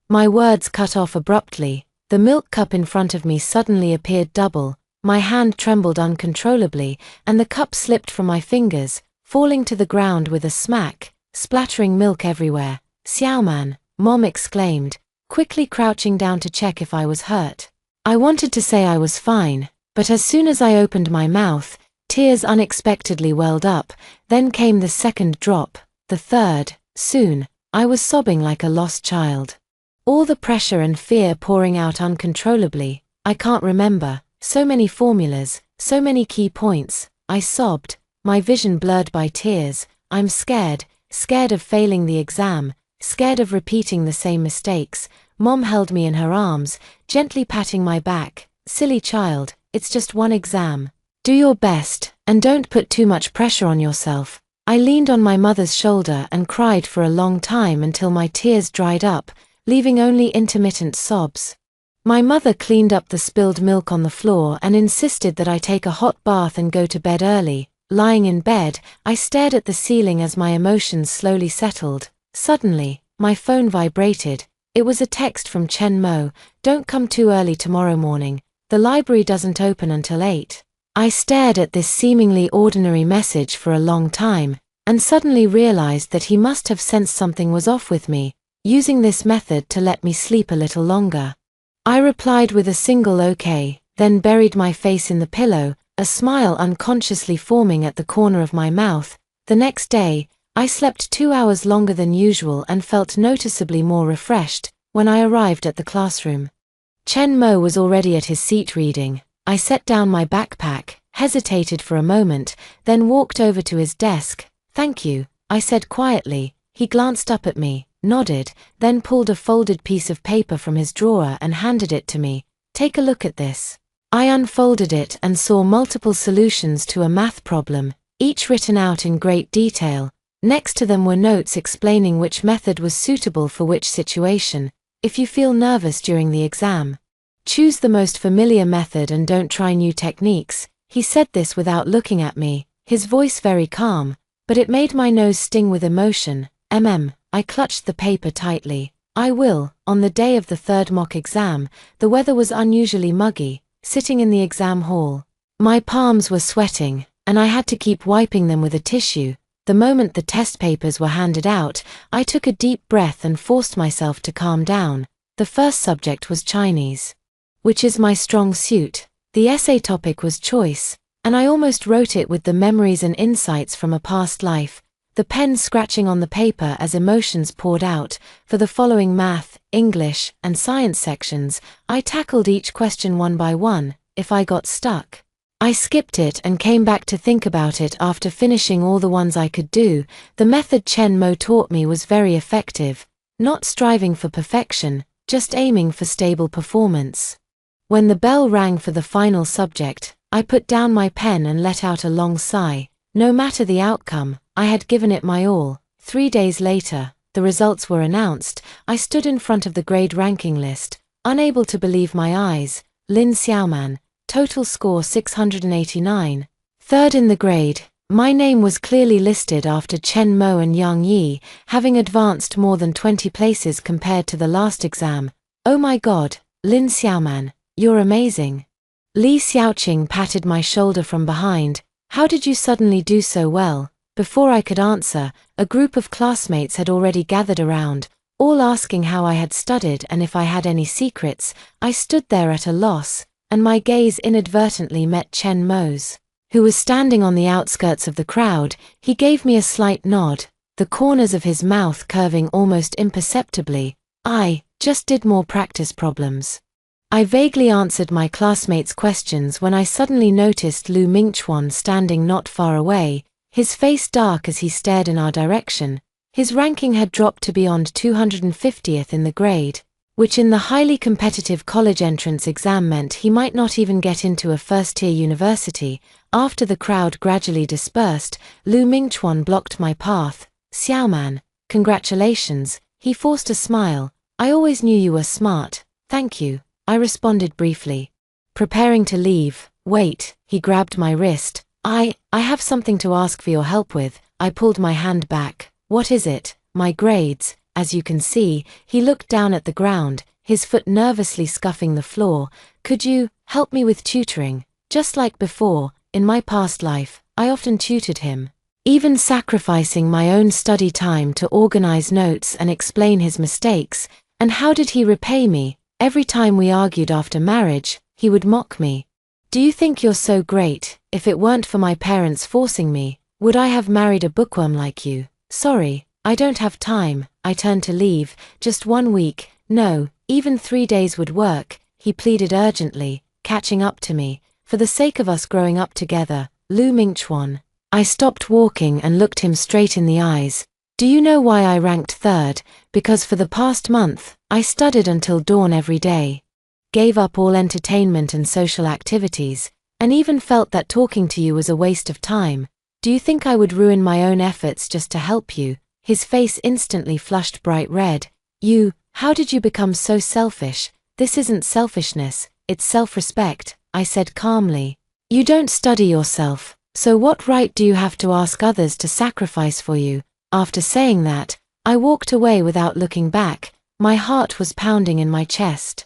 My words cut off abruptly. The milk cup in front of me suddenly appeared double. My hand trembled uncontrollably, and the cup slipped from my fingers, falling to the ground with a smack, splattering milk everywhere. Xiaoman, Mom exclaimed, quickly crouching down to check if I was hurt. I wanted to say I was fine, but as soon as I opened my mouth, tears unexpectedly welled up, then came the second drop, the third, soon. I was sobbing like a lost child. All the pressure and fear pouring out uncontrollably. I can't remember, so many formulas, so many key points. I sobbed, my vision blurred by tears. I'm scared, scared of failing the exam, scared of repeating the same mistakes. Mom held me in her arms, gently patting my back. Silly child, it's just one exam. Do your best, and don't put too much pressure on yourself. I leaned on my mother's shoulder and cried for a long time until my tears dried up, leaving only intermittent sobs. My mother cleaned up the spilled milk on the floor and insisted that I take a hot bath and go to bed early. Lying in bed, I stared at the ceiling as my emotions slowly settled. Suddenly, my phone vibrated. It was a text from Chen Mo. Don't come too early tomorrow morning. The library doesn't open until 8. I stared at this seemingly ordinary message for a long time, and suddenly realized that he must have sensed something was off with me, using this method to let me sleep a little longer. I replied with a single okay, then buried my face in the pillow, a smile unconsciously forming at the corner of my mouth. The next day, I slept 2 hours longer than usual and felt noticeably more refreshed. When I arrived at the classroom, Chen Mo was already at his seat reading. I set down my backpack, hesitated for a moment, then walked over to his desk. Thank you, I said quietly. He glanced up at me, nodded, then pulled a folded piece of paper from his drawer and handed it to me. Take a look at this. I unfolded it and saw multiple solutions to a math problem, each written out in great detail. Next to them were notes explaining which method was suitable for which situation. If you feel nervous during the exam, choose the most familiar method and don't try new techniques. He said this without looking at me, his voice very calm, but it made my nose sting with emotion. I clutched the paper tightly. I will. On the day of the third mock exam, the weather was unusually muggy. Sitting in the exam hall, my palms were sweating, and I had to keep wiping them with a tissue. The moment the test papers were handed out, I took a deep breath and forced myself to calm down. The first subject was Chinese, which is my strong suit. The essay topic was choice, and I almost wrote it with the memories and insights from a past life, the pen scratching on the paper as emotions poured out. For the following math, English, and science sections, I tackled each question one by one. If I got stuck, I skipped it and came back to think about it after finishing all the ones I could do. The method Chen Mo taught me was very effective, not striving for perfection, just aiming for stable performance. When the bell rang for the final subject, I put down my pen and let out a long sigh. No matter the outcome, I had given it my all. 3 days later, the results were announced. I stood in front of the grade ranking list, unable to believe my eyes. Lin Xiaoman, total score 689. Third in the grade. My name was clearly listed after Chen Mo and Yang Yi, having advanced more than 20 places compared to the last exam. Oh my god, Lin Xiaoman, you're amazing. Li Xiaoqing patted my shoulder from behind. How did you suddenly do so well? Before I could answer, a group of classmates had already gathered around, all asking how I had studied and if I had any secrets. I stood there at a loss, and my gaze inadvertently met Chen Mo's, who was standing on the outskirts of the crowd. He gave me a slight nod, the corners of his mouth curving almost imperceptibly. I just did more practice problems. I vaguely answered my classmates' questions when I suddenly noticed Lu Mingchuan standing not far away, his face dark as he stared in our direction. His ranking had dropped to beyond 250th in the grade, which in the highly competitive college entrance exam meant he might not even get into a first-tier university. After the crowd gradually dispersed, Lu Mingchuan blocked my path. Xiaoman, congratulations. He forced a smile. I always knew you were smart. Thank you, I responded briefly. Preparing to leave. Wait, he grabbed my wrist. I have something to ask for your help with. I pulled my hand back. What is it? My grades. As you can see, he looked down at the ground, his foot nervously scuffing the floor. Could you help me with tutoring? Just like before, in my past life, I often tutored him, even sacrificing my own study time to organize notes and explain his mistakes. And how did he repay me? Every time we argued after marriage, he would mock me. Do you think you're so great? If it weren't for my parents forcing me, would I have married a bookworm like you? Sorry, I don't have time. I turned to leave. Just 1 week, no, even 3 days would work, he pleaded urgently, catching up to me. For the sake of us growing up together, Lu Mingchuan. I stopped walking and looked him straight in the eyes. Do you know why I ranked third? Because for the past month, I studied until dawn every day. Gave up all entertainment and social activities, and even felt that talking to you was a waste of time. Do you think I would ruin my own efforts just to help you? His face instantly flushed bright red. How did you become so selfish? This isn't selfishness, it's self-respect, I said calmly. You don't study yourself, so what right do you have to ask others to sacrifice for you? After saying that, I walked away without looking back. My heart was pounding in my chest.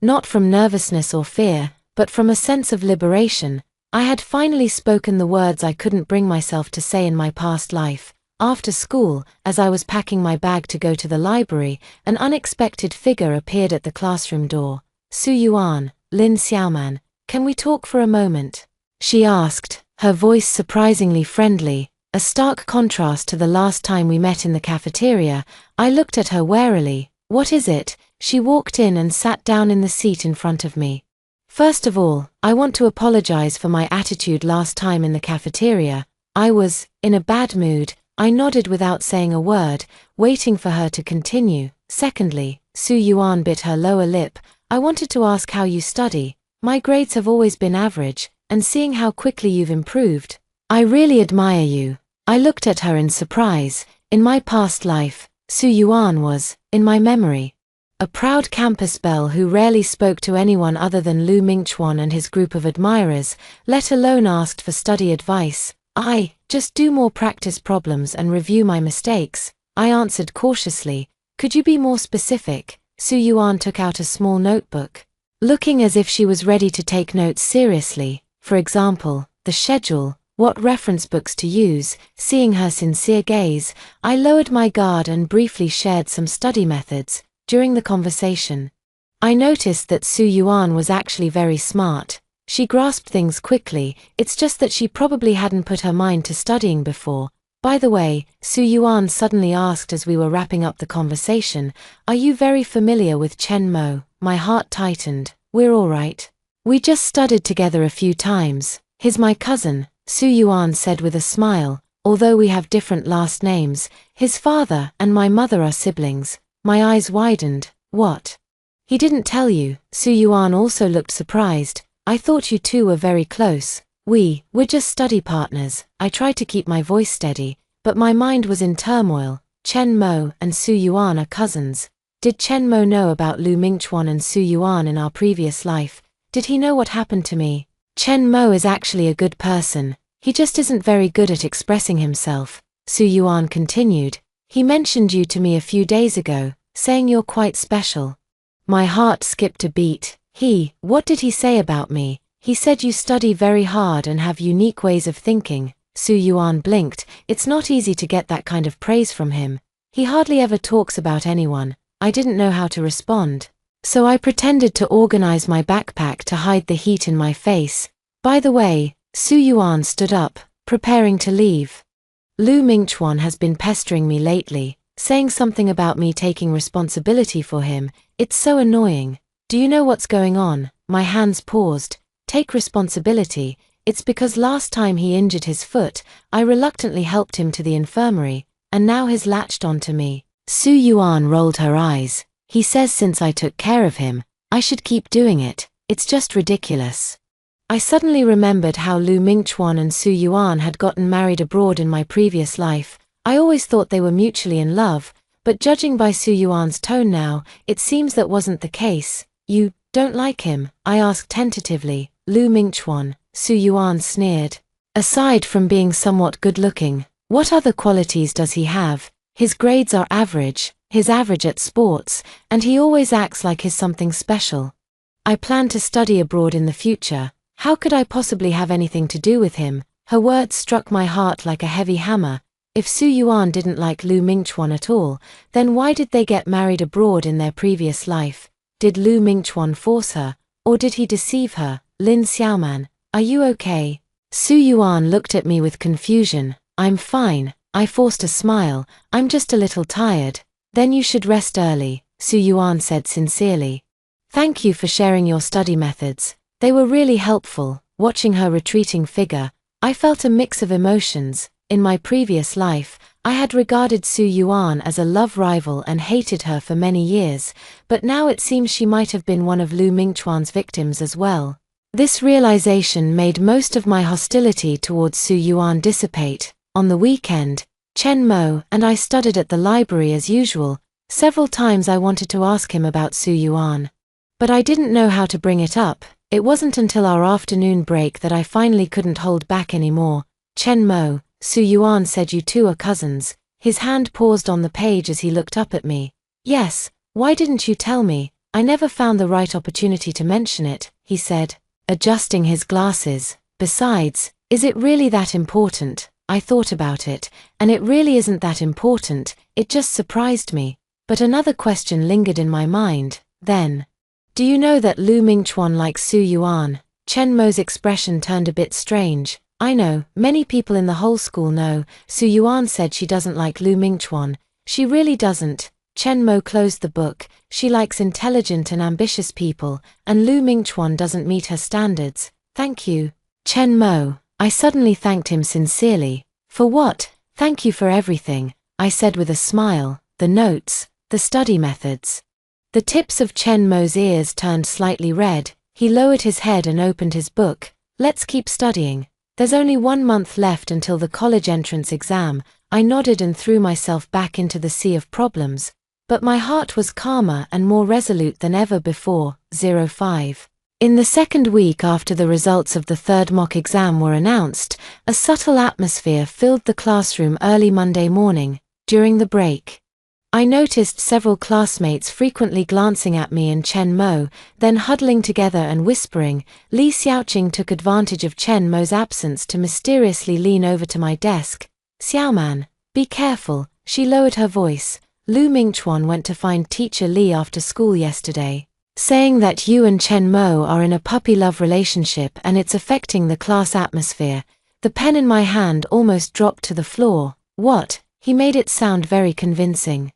Not from nervousness or fear, but from a sense of liberation. I had finally spoken the words I couldn't bring myself to say in my past life. After school, as I was packing my bag to go to the library, an unexpected figure appeared at the classroom door. Su Yuan, Lin Xiaoman, can we talk for a moment? She asked, her voice surprisingly friendly, a stark contrast to the last time we met in the cafeteria. I looked at her warily. What is it? She walked in and sat down in the seat in front of me. First of all, I want to apologize for my attitude last time in the cafeteria. I was in a bad mood. I nodded without saying a word, waiting for her to continue. Secondly, Su Yuan bit her lower lip. I wanted to ask how you study. My grades have always been average, and seeing how quickly you've improved, I really admire you. I looked at her in surprise. In my past life, Su Yuan was, in my memory, a proud campus belle who rarely spoke to anyone other than Lu Mingchuan and his group of admirers, let alone asked for study advice. I just do more practice problems and review my mistakes, I answered cautiously. Could you be more specific? Su Yuan took out a small notebook, looking as if she was ready to take notes seriously. For example, the schedule, what reference books to use. Seeing her sincere gaze, I lowered my guard and briefly shared some study methods. During the conversation, I noticed that Su Yuan was actually very smart. She grasped things quickly, it's just that she probably hadn't put her mind to studying before. By the way, Su Yuan suddenly asked as we were wrapping up the conversation, are you very familiar with Chen Mo? My heart tightened. We're all right. We just studied together a few times. He's my cousin, Su Yuan said with a smile. Although we have different last names, his father and my mother are siblings. My eyes widened. What? He didn't tell you? Su Yuan also looked surprised. I thought you two were very close. We're just study partners. I tried to keep my voice steady, but my mind was in turmoil. Chen Mo and Su Yuan are cousins. Did Chen Mo know about Lu Mingchuan and Su Yuan in our previous life? Did he know what happened to me? Chen Mo is actually a good person. He just isn't very good at expressing himself. Su Yuan continued. He mentioned you to me a few days ago, saying you're quite special. My heart skipped a beat. What did he say about me? He said you study very hard and have unique ways of thinking. Su Yuan blinked. It's not easy to get that kind of praise from him. He hardly ever talks about anyone. I didn't know how to respond. So I pretended to organize my backpack to hide the heat in my face. By the way, Su Yuan stood up, preparing to leave. Lu Mingchuan has been pestering me lately, saying something about me taking responsibility for him. It's so annoying. Do you know what's going on? My hands paused. Take responsibility. It's because last time he injured his foot, I reluctantly helped him to the infirmary, and now he's latched onto me. Su Yuan rolled her eyes. He says since I took care of him, I should keep doing it. It's just ridiculous. I suddenly remembered how Lu Mingchuan and Su Yuan had gotten married abroad in my previous life. I always thought they were mutually in love, but judging by Su Yuan's tone now, it seems that wasn't the case. You don't like him? I asked tentatively. Lu Mingchuan, Su Yuan sneered. Aside from being somewhat good-looking, what other qualities does he have? His grades are average, he's average at sports, and he always acts like he's something special. I plan to study abroad in the future. How could I possibly have anything to do with him? Her words struck my heart like a heavy hammer. If Su Yuan didn't like Lu Mingchuan at all, then why did they get married abroad in their previous life? Did Lu Mingchuan force her, or did he deceive her? Lin Xiaoman, are you okay? Su Yuan looked at me with confusion. I'm fine, I forced a smile, I'm just a little tired. Then you should rest early, Su Yuan said sincerely. Thank you for sharing your study methods. They were really helpful. Watching her retreating figure, I felt a mix of emotions. In my previous life, I had regarded Su Yuan as a love rival and hated her for many years, but now it seems she might have been one of Lu Mingchuan's victims as well. This realization made most of my hostility towards Su Yuan dissipate. On the weekend, Chen Mo and I studied at the library as usual. Several times I wanted to ask him about Su Yuan, but I didn't know how to bring it up. It wasn't until our afternoon break that I finally couldn't hold back anymore. Chen Mo, Su Yuan said you two are cousins. His hand paused on the page as he looked up at me. Yes, why didn't you tell me? I never found the right opportunity to mention it, he said, adjusting his glasses. Besides, is it really that important? I thought about it, and it really isn't that important, it just surprised me. But another question lingered in my mind, then. Do you know that Lu Mingchuan likes Su Yuan? Chen Mo's expression turned a bit strange. I know, many people in the whole school know. Su Yuan said she doesn't like Lu Mingchuan. She really doesn't. Chen Mo closed the book. She likes intelligent and ambitious people, and Lu Mingchuan doesn't meet her standards. Thank you, Chen Mo. I suddenly thanked him sincerely. For what? Thank you for everything, I said with a smile. The notes, the study methods. The tips of Chen Mo's ears turned slightly red. He lowered his head and opened his book. Let's keep studying. There's only 1 month left until the college entrance exam. I nodded and threw myself back into the sea of problems. But my heart was calmer and more resolute than ever before. 05. In the second week after the results of the third mock exam were announced, a subtle atmosphere filled the classroom early Monday morning, during the break. I noticed several classmates frequently glancing at me and Chen Mo, then huddling together and whispering. Li Xiaoqing took advantage of Chen Mo's absence to mysteriously lean over to my desk. Xiaoman, be careful, she lowered her voice. Lu Mingchuan went to find teacher Li after school yesterday, saying that you and Chen Mo are in a puppy-love relationship and it's affecting the class atmosphere. The pen in my hand almost dropped to the floor. What? He made it sound very convincing.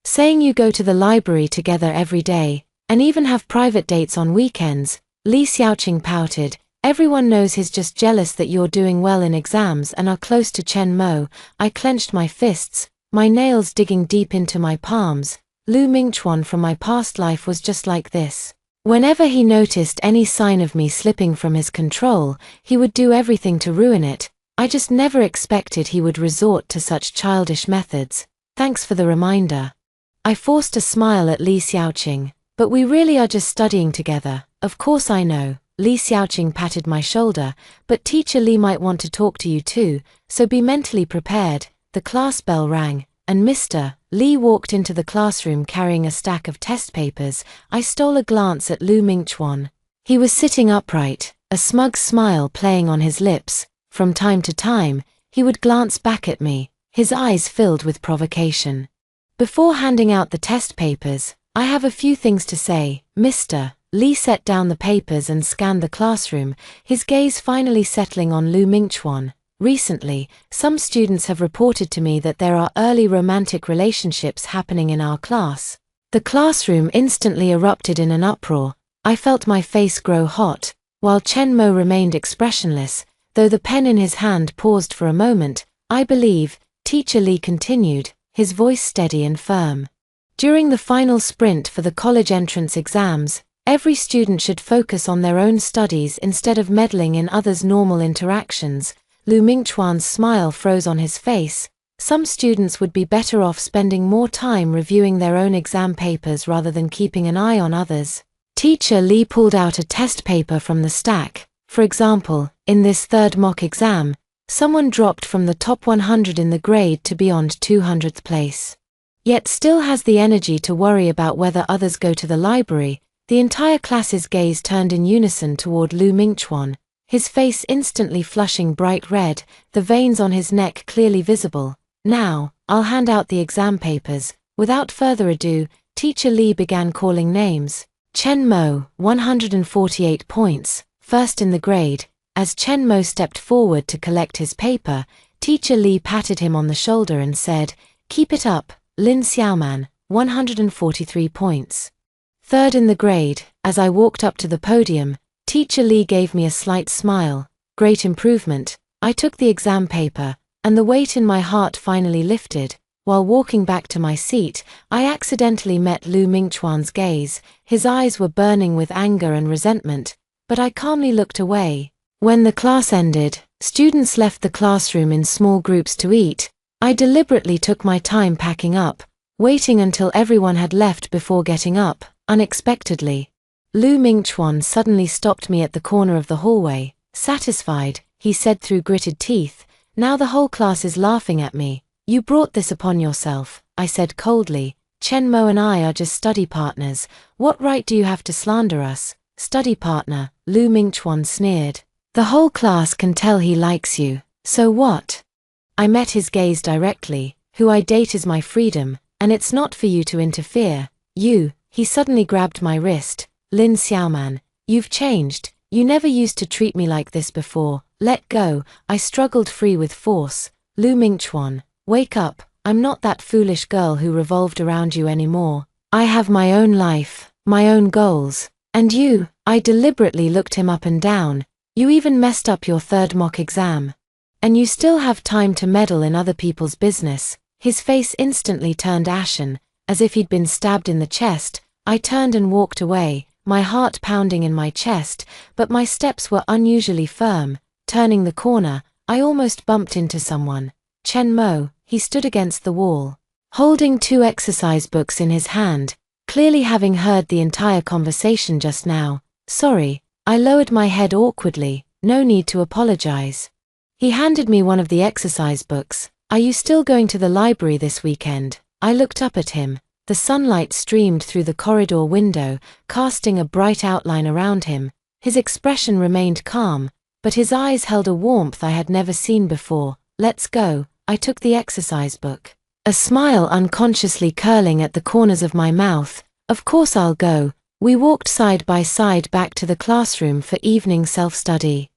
Saying you go to the library together every day, and even have private dates on weekends. Li Xiaoqing pouted. Everyone knows he's just jealous that you're doing well in exams and are close to Chen Mo. I clenched my fists, my nails digging deep into my palms. Lu Mingchuan from my past life was just like this. Whenever he noticed any sign of me slipping from his control, he would do everything to ruin it. I just never expected he would resort to such childish methods. Thanks for the reminder. I forced a smile at Li Xiaoqing. But we really are just studying together. Of course I know. Li Xiaoqing patted my shoulder, but teacher Li might want to talk to you too, so be mentally prepared. The class bell rang, and Mr. Li walked into the classroom carrying a stack of test papers. I stole a glance at Lu Mingchuan. He was sitting upright, a smug smile playing on his lips. From time to time, he would glance back at me, his eyes filled with provocation. Before handing out the test papers, I have a few things to say. Mr. Li set down the papers and scanned the classroom, his gaze finally settling on Lu Mingchuan. Recently, some students have reported to me that there are early romantic relationships happening in our class. The classroom instantly erupted in an uproar. I felt my face grow hot, while Chen Mo remained expressionless, though the pen in his hand paused for a moment. I believe, teacher Li continued, his voice steady and firm. During the final sprint for the college entrance exams, every student should focus on their own studies instead of meddling in others' normal interactions. Lu Mingchuan's smile froze on his face. Some students would be better off spending more time reviewing their own exam papers rather than keeping an eye on others. Teacher Li pulled out a test paper from the stack. For example, in this third mock exam, someone dropped from the top 100 in the grade to beyond 200th place. Yet still has the energy to worry about whether others go to the library. The entire class's gaze turned in unison toward Lu Mingchuan, his face instantly flushing bright red, the veins on his neck clearly visible. Now, I'll hand out the exam papers. Without further ado, teacher Li began calling names. Chen Mo, 148 points, first in the grade. As Chen Mo stepped forward to collect his paper, Teacher Li patted him on the shoulder and said, "Keep it up, Lin Xiaoman, 143 points." Third in the grade. As I walked up to the podium, Teacher Li gave me a slight smile. "Great improvement." I took the exam paper, and the weight in my heart finally lifted. While walking back to my seat, I accidentally met Lu Mingchuan's gaze. His eyes were burning with anger and resentment, but I calmly looked away. When the class ended, students left the classroom in small groups to eat. I deliberately took my time packing up, waiting until everyone had left before getting up. Unexpectedly, Lu Mingchuan suddenly stopped me at the corner of the hallway. "Satisfied," he said through gritted teeth. "Now the whole class is laughing at me. You brought this upon yourself," I said coldly. "Chen Mo and I are just study partners. What right do you have to slander us?" "Study partner," Lu Mingchuan sneered. "The whole class can tell he likes you. So what?" I met his gaze directly. "Who I date is my freedom, and it's not for you to interfere." He suddenly grabbed my wrist. "Lin Xiaoman, you've changed. You never used to treat me like this before. Let go." I struggled free with force. "Lu Mingchuan, wake up. I'm not that foolish girl who revolved around you anymore. I have my own life, my own goals. And you," I deliberately looked him up and down, "you even messed up your third mock exam. And you still have time to meddle in other people's business." His face instantly turned ashen, as if he'd been stabbed in the chest. I turned and walked away, my heart pounding in my chest, but my steps were unusually firm. Turning the corner, I almost bumped into someone. Chen Mo. He stood against the wall, holding 2 exercise books in his hand, clearly having heard the entire conversation just now. "Sorry." I lowered my head awkwardly. "No need to apologize." He handed me one of the exercise books. "Are you still going to the library this weekend?" I looked up at him. The sunlight streamed through the corridor window, casting a bright outline around him. His expression remained calm, but his eyes held a warmth I had never seen before. "Let's go." I took the exercise book, a smile unconsciously curling at the corners of my mouth. "Of course I'll go." We walked side by side back to the classroom for evening self-study,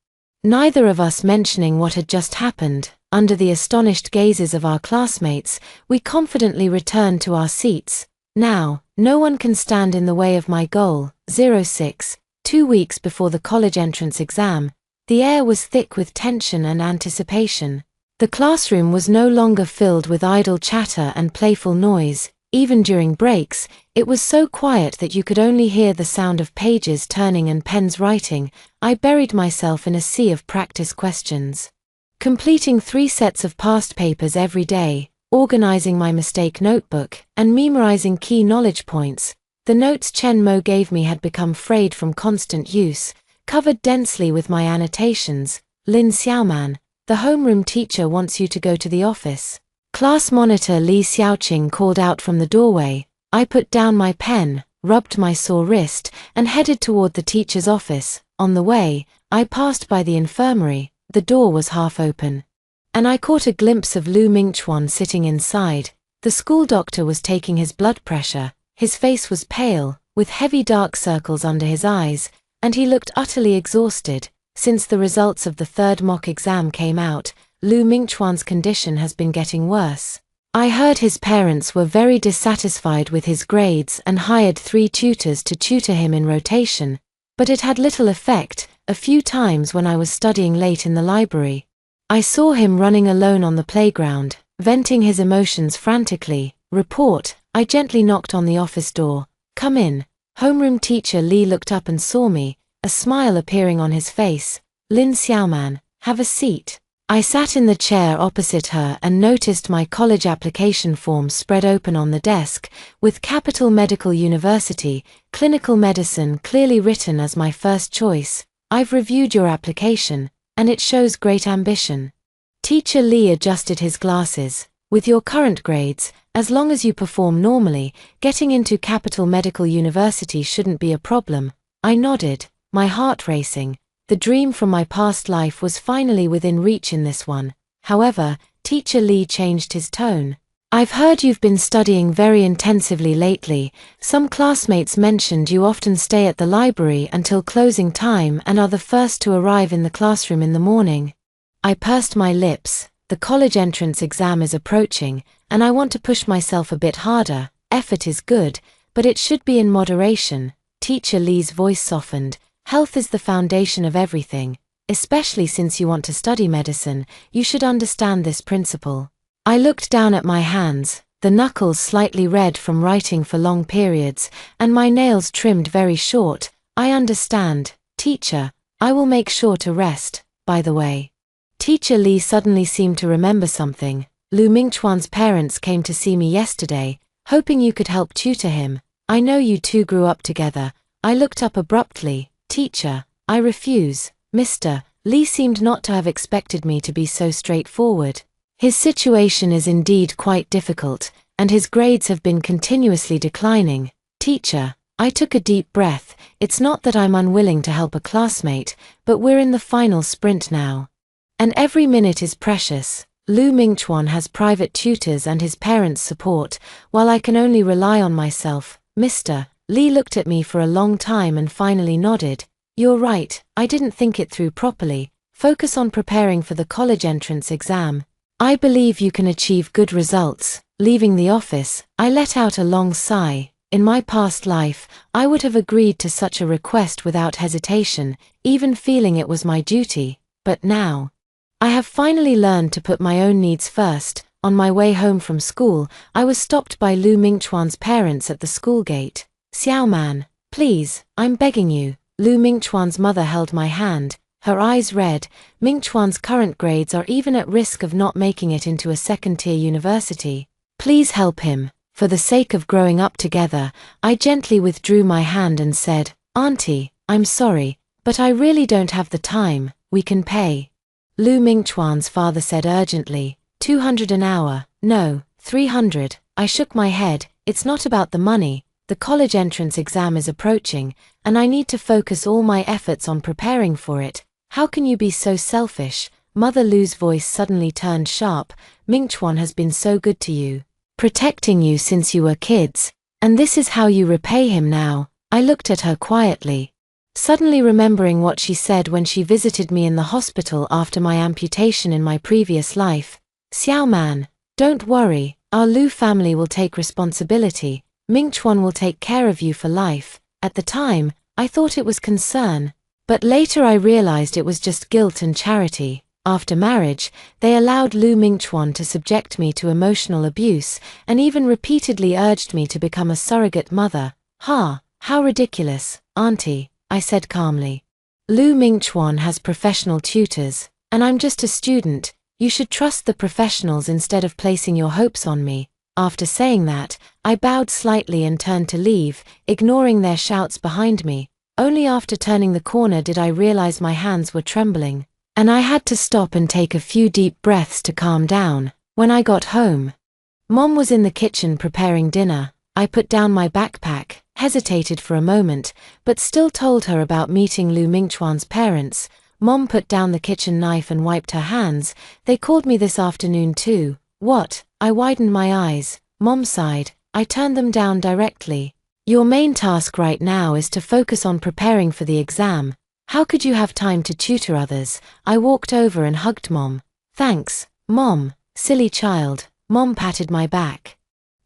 neither of us mentioning what had just happened. Under the astonished gazes of our classmates, we confidently returned to our seats. "Now, no one can stand in the way of my goal." 06, 2 weeks before the college entrance exam. The air was thick with tension and anticipation. The classroom was no longer filled with idle chatter and playful noise. Even during breaks, it was so quiet that you could only hear the sound of pages turning and pens writing. I buried myself in a sea of practice questions, completing 3 sets of past papers every day, organizing my mistake notebook, and memorizing key knowledge points. The notes Chen Mo gave me had become frayed from constant use, covered densely with my annotations. "Lin Xiaoman, the homeroom teacher wants you to go to the office." Class monitor Li Xiaoqing called out from the doorway. I put down my pen, rubbed my sore wrist, and headed toward the teacher's office. On the way, I passed by the infirmary. The door was half open, and I caught a glimpse of Lu Mingchuan sitting inside. The school doctor was taking his blood pressure. His face was pale, with heavy dark circles under his eyes, and he looked utterly exhausted. "Since the results of the third mock exam came out, Lu Mingchuan's condition has been getting worse. I heard his parents were very dissatisfied with his grades and hired 3 tutors to tutor him in rotation, but it had little effect. A few times when I was studying late in the library, I saw him running alone on the playground, venting his emotions frantically." Report. I gently knocked on the office door. "Come in." Homeroom teacher Li looked up and saw me, a smile appearing on his face. "Lin Xiaoman, have a seat." I sat in the chair opposite her and noticed my college application form spread open on the desk, with Capital Medical University, Clinical Medicine clearly written as my first choice. "I've reviewed your application, and it shows great ambition." Teacher Li adjusted his glasses. "With your current grades, as long as you perform normally, getting into Capital Medical University shouldn't be a problem." I nodded, my heart racing. The dream from my past life was finally within reach in this one. However, Teacher Li changed his tone. I've heard you've been studying very intensively lately. Some classmates mentioned you often stay at the library until closing time and are the first to arrive in the classroom in the morning. I pursed my lips. The college entrance exam is approaching, and I want to push myself a bit harder. Effort is good, but it should be in moderation. Teacher Lee's voice softened. Health is the foundation of everything. Especially since you want to study medicine, you should understand this principle. I looked down at my hands, the knuckles slightly red from writing for long periods, and my nails trimmed very short. I understand, teacher. I will make sure to rest, by the way. Teacher Lee suddenly seemed to remember something. Lu Mingchuan's parents came to see me yesterday, hoping you could help tutor him. I know you two grew up together. I looked up abruptly. Teacher, I refuse. Mr. Lee seemed not to have expected me to be so straightforward. His situation is indeed quite difficult, and his grades have been continuously declining. Teacher, I took a deep breath. It's not that I'm unwilling to help a classmate, but we're in the final sprint now. And every minute is precious. Lu Mingchuan has private tutors and his parents' support, while I can only rely on myself. Mr. Lee looked at me for a long time and finally nodded. You're right, I didn't think it through properly. Focus on preparing for the college entrance exam. I believe you can achieve good results. Leaving the office, I let out a long sigh. In my past life, I would have agreed to such a request without hesitation, even feeling it was my duty. But now, I have finally learned to put my own needs first. On my way home from school, I was stopped by Lu Mingchuan's parents at the school gate. Xiao Man, please, I'm begging you. Lu Mingchuan's mother held my hand, her eyes red. Mingchuan's current grades are even at risk of not making it into a second-tier university. Please help him. For the sake of growing up together, I gently withdrew my hand and said, Auntie, I'm sorry, but I really don't have the time. We can pay. Lu Mingchuan's father said urgently, 200 an hour. No, 300. I shook my head. It's not about the money. The college entrance exam is approaching, and I need to focus all my efforts on preparing for it. How can you be so selfish? Mother Lu's voice suddenly turned sharp. Mingchuan has been so good to you, protecting you since you were kids, and this is how you repay him now. I looked at her quietly, suddenly remembering what she said when she visited me in the hospital after my amputation in my previous life. Xiao Man, don't worry, our Lu family will take responsibility. Mingchuan will take care of you for life. At the time, I thought it was concern, but later I realized it was just guilt and charity. After marriage, they allowed Lu Mingchuan to subject me to emotional abuse and even repeatedly urged me to become a surrogate mother. Ha, how ridiculous, Auntie, I said calmly. Lu Mingchuan has professional tutors, and I'm just a student. You should trust the professionals instead of placing your hopes on me. After saying that, I bowed slightly and turned to leave, ignoring their shouts behind me. Only after turning the corner did I realize my hands were trembling, and I had to stop and take a few deep breaths to calm down. When I got home, Mom was in the kitchen preparing dinner. I put down my backpack, hesitated for a moment, but still told her about meeting Lu Mingchuan's parents. Mom put down the kitchen knife and wiped her hands. They called me this afternoon too. What? I widened my eyes. Mom sighed. I turned them down directly. Your main task right now is to focus on preparing for the exam. How could you have time to tutor others? I walked over and hugged Mom. Thanks, Mom. Silly child. Mom patted my back.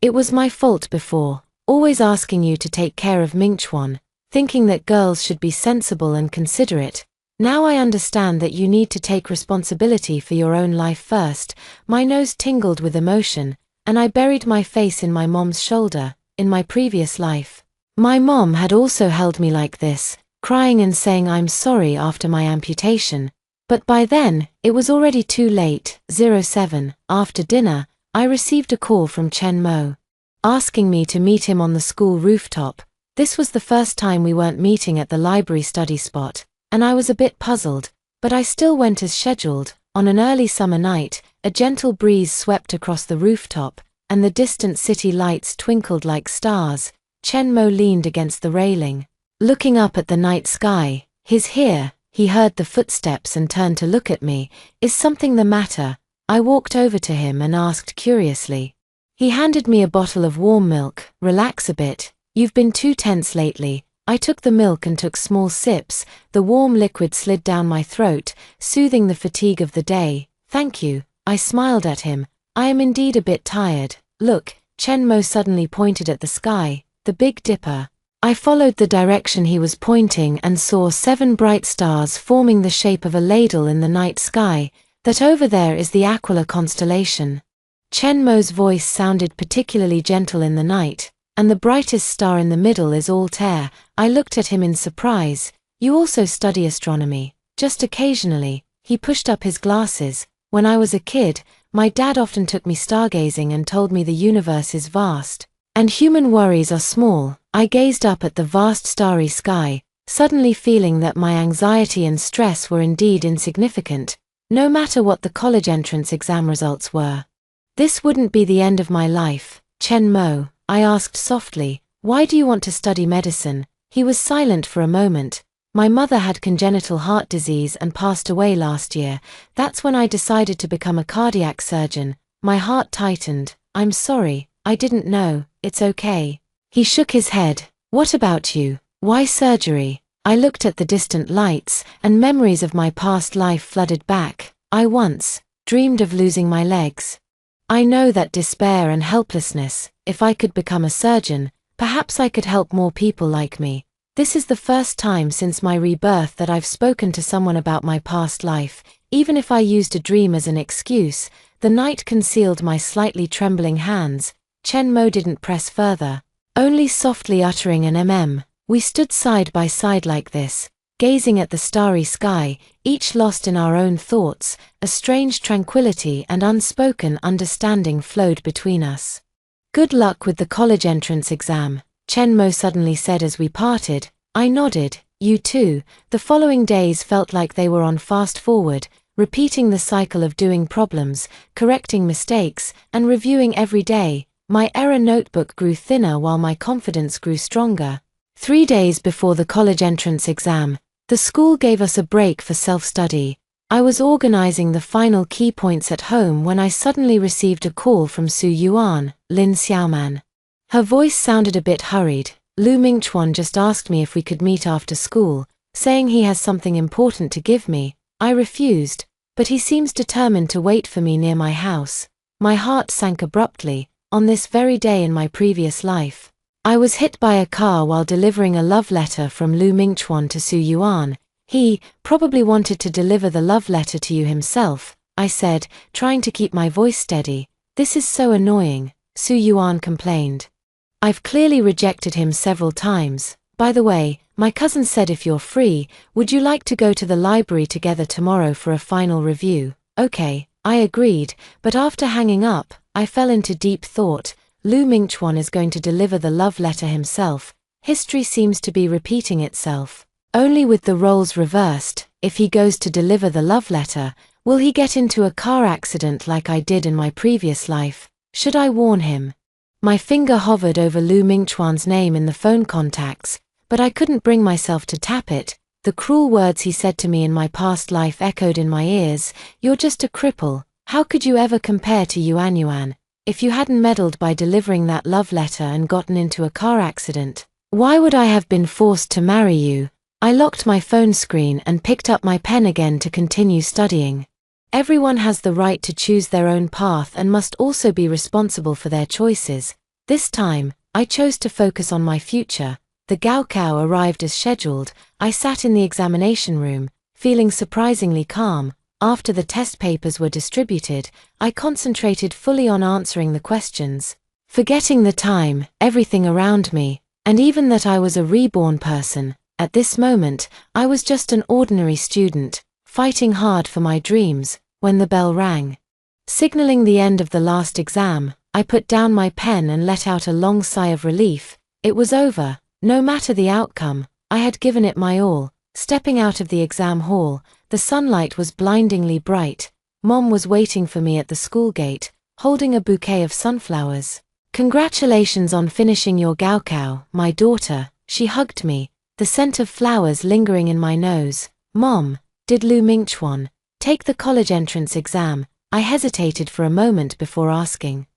It was my fault before, always asking you to take care of Mingchuan, thinking that girls should be sensible and considerate. Now I understand that you need to take responsibility for your own life first. My nose tingled with emotion, and I buried my face in my mom's shoulder. In my previous life, my mom had also held me like this, crying and saying I'm sorry after my amputation. But by then, it was already too late. 07. After dinner, I received a call from Chen Mo, asking me to meet him on the school rooftop. This was the first time we weren't meeting at the library study spot, and I was a bit puzzled, but I still went as scheduled. On an early summer night, a gentle breeze swept across the rooftop, and the distant city lights twinkled like stars. Chen Mo leaned against the railing, looking up at the night sky. He's here. He heard the footsteps and turned to look at me. Is something the matter? I walked over to him and asked curiously. He handed me a bottle of warm milk. Relax a bit. You've been too tense lately. I took the milk and took small sips. The warm liquid slid down my throat, soothing the fatigue of the day. Thank you. I smiled at him. I am indeed a bit tired. Look, Chen Mo suddenly pointed at the sky, the Big Dipper. I followed the direction he was pointing and saw 7 bright stars forming the shape of a ladle in the night sky. That over there is the Aquila constellation. Chen Mo's voice sounded particularly gentle in the night, and the brightest star in the middle is Altair. I looked at him in surprise. You also study astronomy? Just occasionally. He pushed up his glasses. When I was a kid, my dad often took me stargazing and told me the universe is vast, and human worries are small. I gazed up at the vast starry sky, suddenly feeling that my anxiety and stress were indeed insignificant, no matter what the college entrance exam results were. This wouldn't be the end of my life. Chen Mo, I asked softly, why do you want to study medicine? He was silent for a moment. My mother had congenital heart disease and passed away last year. That's when I decided to become a cardiac surgeon. My heart tightened. I'm sorry, I didn't know. It's okay. He shook his head. What about you? Why surgery? I looked at the distant lights, and memories of my past life flooded back. I once dreamed of losing my legs. I know that despair and helplessness. If I could become a surgeon, perhaps I could help more people like me. This is the first time since my rebirth that I've spoken to someone about my past life. Even if I used a dream as an excuse, the night concealed my slightly trembling hands. Chen Mo didn't press further, only softly uttering an mm. We stood side by side like this, gazing at the starry sky, each lost in our own thoughts. A strange tranquility and unspoken understanding flowed between us. Good luck with the college entrance exam, Chen Mo suddenly said as we parted. I nodded. You too. The following days felt like they were on fast forward, repeating the cycle of doing problems, correcting mistakes, and reviewing every day. My error notebook grew thinner while my confidence grew stronger. 3 days before the college entrance exam, the school gave us a break for self-study. I was organizing the final key points at home when I suddenly received a call from Su Yuan, Lin Xiaoman. Her voice sounded a bit hurried. Lu Mingchuan just asked me if we could meet after school, saying he has something important to give me. I refused, but he seems determined to wait for me near my house. My heart sank abruptly. On this very day in my previous life, I was hit by a car while delivering a love letter from Lu Mingchuan to Su Yuan. He probably wanted to deliver the love letter to you himself, I said, trying to keep my voice steady. This is so annoying, Su Yuan complained. I've clearly rejected him several times. By the way, my cousin said if you're free, would you like to go to the library together tomorrow for a final review? Okay, I agreed, but after hanging up, I fell into deep thought. Lu Mingchuan is going to deliver the love letter himself. History seems to be repeating itself, only with the roles reversed. If he goes to deliver the love letter, will he get into a car accident like I did in my previous life? Should I warn him? My finger hovered over Lu Mingchuan's name in the phone contacts, but I couldn't bring myself to tap it. The cruel words he said to me in my past life echoed in my ears. You're just a cripple. How could you ever compare to Yuan? If you hadn't meddled by delivering that love letter and gotten into a car accident, why would I have been forced to marry you? I locked my phone screen and picked up my pen again to continue studying. Everyone has the right to choose their own path and must also be responsible for their choices. This time, I chose to focus on my future. The Gaokao arrived as scheduled. I sat in the examination room, feeling surprisingly calm. After the test papers were distributed, I concentrated fully on answering the questions, forgetting the time, everything around me, and even that I was a reborn person. At this moment, I was just an ordinary student, fighting hard for my dreams. When the bell rang, signaling the end of the last exam, I put down my pen and let out a long sigh of relief. It was over. No matter the outcome, I had given it my all. Stepping out of the exam hall, the sunlight was blindingly bright. Mom was waiting for me at the school gate, holding a bouquet of sunflowers. Congratulations on finishing your Gaokao, my daughter. She hugged me, the scent of flowers lingering in my nose. Mom, did Lu Mingchuan take the college entrance exam? I hesitated for a moment before asking.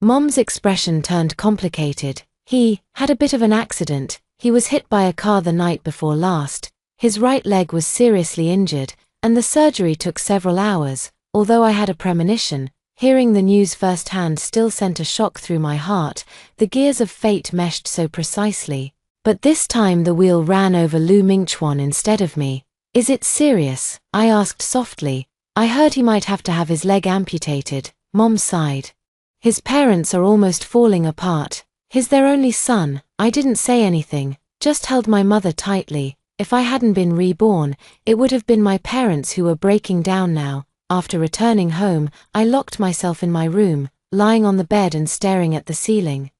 Mom's expression turned complicated. He had a bit of an accident. He was hit by a car the night before last. His right leg was seriously injured, and the surgery took several hours. Although I had a premonition, hearing the news firsthand still sent a shock through my heart. The gears of fate meshed so precisely. But this time the wheel ran over Lu Mingchuan instead of me. Is it serious? I asked softly. I heard he might have to have his leg amputated. Mom sighed. His parents are almost falling apart. He's their only son. I didn't say anything, just held my mother tightly. If I hadn't been reborn, it would have been my parents who were breaking down now. After returning home, I locked myself in my room, lying on the bed and staring at the ceiling.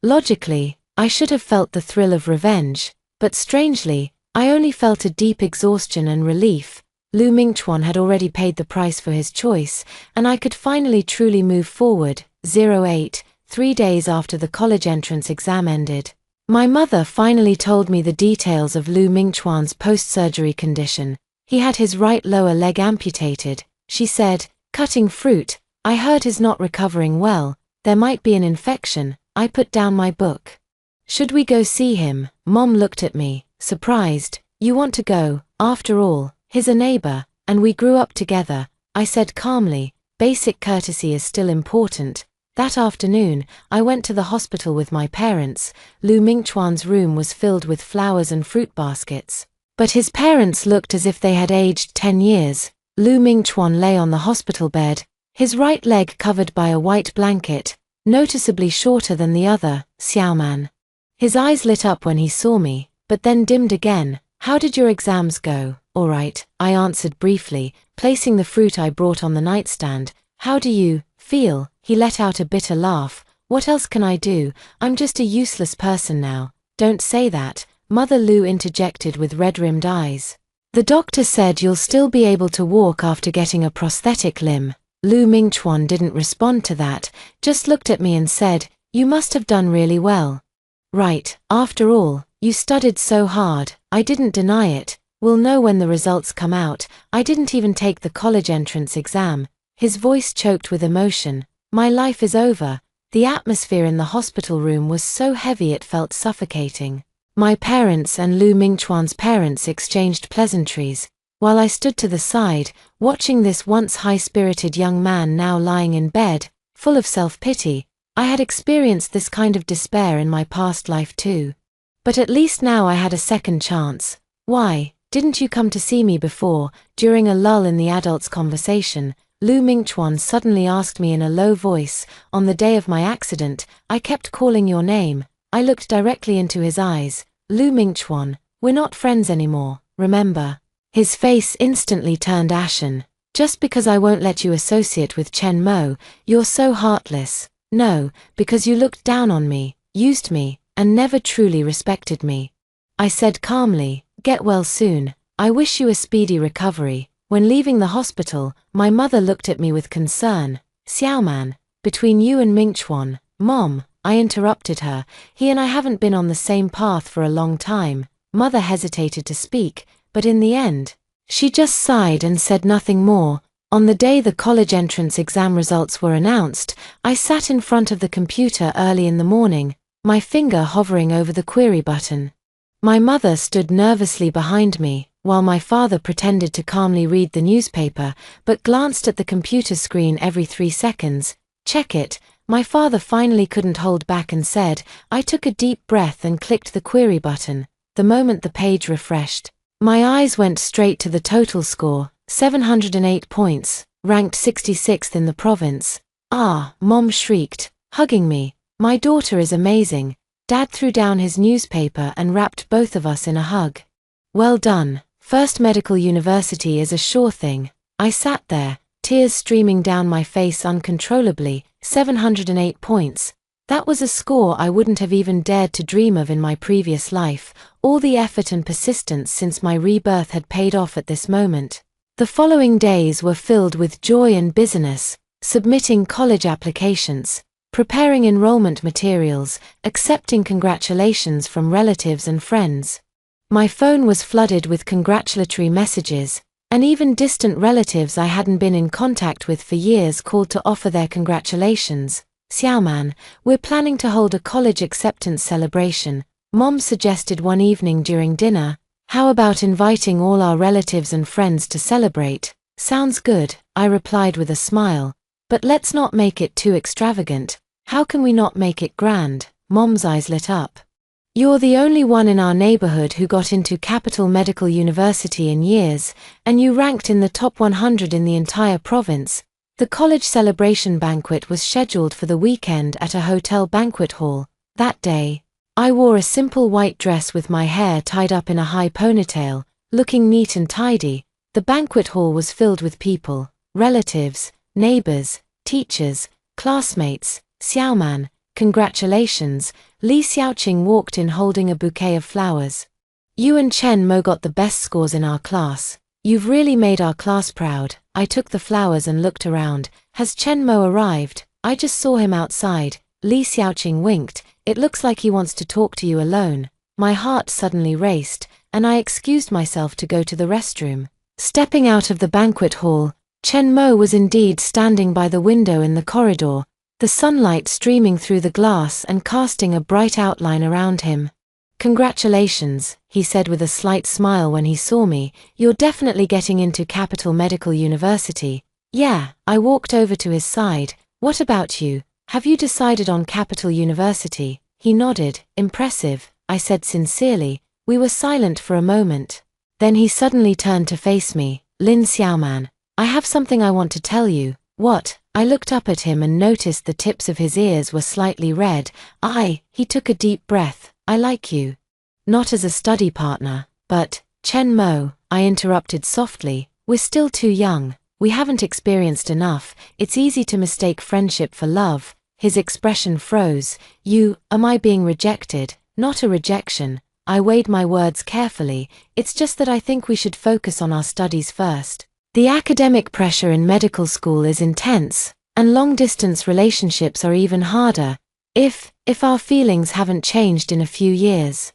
Logically, I should have felt the thrill of revenge, but strangely, I only felt a deep exhaustion and relief. Lu Mingchuan had already paid the price for his choice, and I could finally truly move forward. 08, 3 days after the college entrance exam ended. My mother finally told me the details of Lu Mingchuan's post-surgery condition. He had his right lower leg amputated. She said, "Cutting fruit, I heard he's not recovering well. There might be an infection." I put down my book. "Should we go see him?" Mom looked at me, surprised. "You want to go? After all, he's a neighbor, and we grew up together." I said calmly, "Basic courtesy is still important." That afternoon, I went to the hospital with my parents. Lu Mingchuan's room was filled with flowers and fruit baskets. But his parents looked as if they had aged 10 years. Lu Mingchuan lay on the hospital bed, his right leg covered by a white blanket, noticeably shorter than the other. "Xiaoman." His eyes lit up when he saw me, but then dimmed again. "How did your exams go?" "All right," I answered briefly, placing the fruit I brought on the nightstand. "How do you feel?" He let out a bitter laugh. "What else can I do? I'm just a useless person now." "Don't say that," Mother Lu interjected with red-rimmed eyes. "The doctor said you'll still be able to walk after getting a prosthetic limb." Lu Mingchuan didn't respond to that, just looked at me and said, "You must have done really well." "Right, after all, you studied so hard." I didn't deny it. "We'll know when the results come out. I didn't even take the college entrance exam." His voice choked with emotion. "My life is over." The atmosphere in the hospital room was so heavy it felt suffocating. My parents and Lu Mingchuan's parents exchanged pleasantries, while I stood to the side, watching this once high-spirited young man now lying in bed, full of self-pity. I had experienced this kind of despair in my past life too. But at least now I had a second chance. "Why didn't you come to see me before?" During a lull in the adults' conversation, Lu Mingchuan suddenly asked me in a low voice, "On the day of my accident, I kept calling your name." I looked directly into his eyes. "Lu Mingchuan, we're not friends anymore, remember?" His face instantly turned ashen. "Just because I won't let you associate with Chen Mo, you're so heartless." "No, because you looked down on me, used me, and never truly respected me." I said calmly, "Get well soon. I wish you a speedy recovery." When leaving the hospital, my mother looked at me with concern. "Xiaoman, between you and Mingchuan." "Mom," I interrupted her, "he and I haven't been on the same path for a long time." Mother hesitated to speak, but in the end, she just sighed and said nothing more. On the day the college entrance exam results were announced, I sat in front of the computer early in the morning, my finger hovering over the query button. My mother stood nervously behind me, while my father pretended to calmly read the newspaper, but glanced at the computer screen every 3 seconds. "Check it." My father finally couldn't hold back and said. I took a deep breath and clicked the query button. The moment the page refreshed, my eyes went straight to the total score, 708 points, ranked 66th in the province. "Ah!" Mom shrieked, hugging me. "My daughter is amazing." Dad threw down his newspaper and wrapped both of us in a hug. "Well done. First medical university is a sure thing." I sat there, tears streaming down my face uncontrollably. 708 points. That was a score I wouldn't have even dared to dream of in my previous life. All the effort and persistence since my rebirth had paid off at this moment. The following days were filled with joy and busyness, submitting college applications, preparing enrollment materials, accepting congratulations from relatives and friends. My phone was flooded with congratulatory messages, and even distant relatives I hadn't been in contact with for years called to offer their congratulations. Xiaoman, we're planning to hold a college acceptance celebration. Mom suggested one evening during dinner. How about inviting all our relatives and friends to celebrate? Sounds good, I replied with a smile. But let's not make it too extravagant. How can we not make it grand? Mom's eyes lit up. You're the only one in our neighborhood who got into Capital Medical University in years, and you ranked in the top 100 in the entire province. The college celebration banquet was scheduled for the weekend at a hotel banquet hall. That day, I wore a simple white dress with my hair tied up in a high ponytail, looking neat and tidy. The banquet hall was filled with people, relatives, neighbors, teachers, classmates. Xiaoman, congratulations. Li Xiaoqing walked in holding a bouquet of flowers. You and Chen Mo got the best scores in our class. You've really made our class proud. I took the flowers and looked around. Has Chen Mo arrived? I just saw him outside. Li Xiaoqing winked. It looks like he wants to talk to you alone. My heart suddenly raced, and I excused myself to go to the restroom. Stepping out of the banquet hall, Chen Mo was indeed standing by the window in the corridor, the sunlight streaming through the glass and casting a bright outline around him. Congratulations, he said with a slight smile when he saw me. You're definitely getting into Capital Medical University. Yeah, I walked over to his side. What about you? Have you decided on Capital University? He nodded. Impressive, I said sincerely. We were silent for a moment. Then he suddenly turned to face me. Lin Xiaoman, I have something I want to tell you. What? I looked up at him and noticed the tips of his ears were slightly red. He took a deep breath. I like you. Not as a study partner, but, Chen Mo, I interrupted softly, we're still too young. We haven't experienced enough. It's easy to mistake friendship for love. His expression froze. Am I being rejected? Not a rejection. I weighed my words carefully. It's just that I think we should focus on our studies first. The academic pressure in medical school is intense, and long-distance relationships are even harder. If our feelings haven't changed in a few years.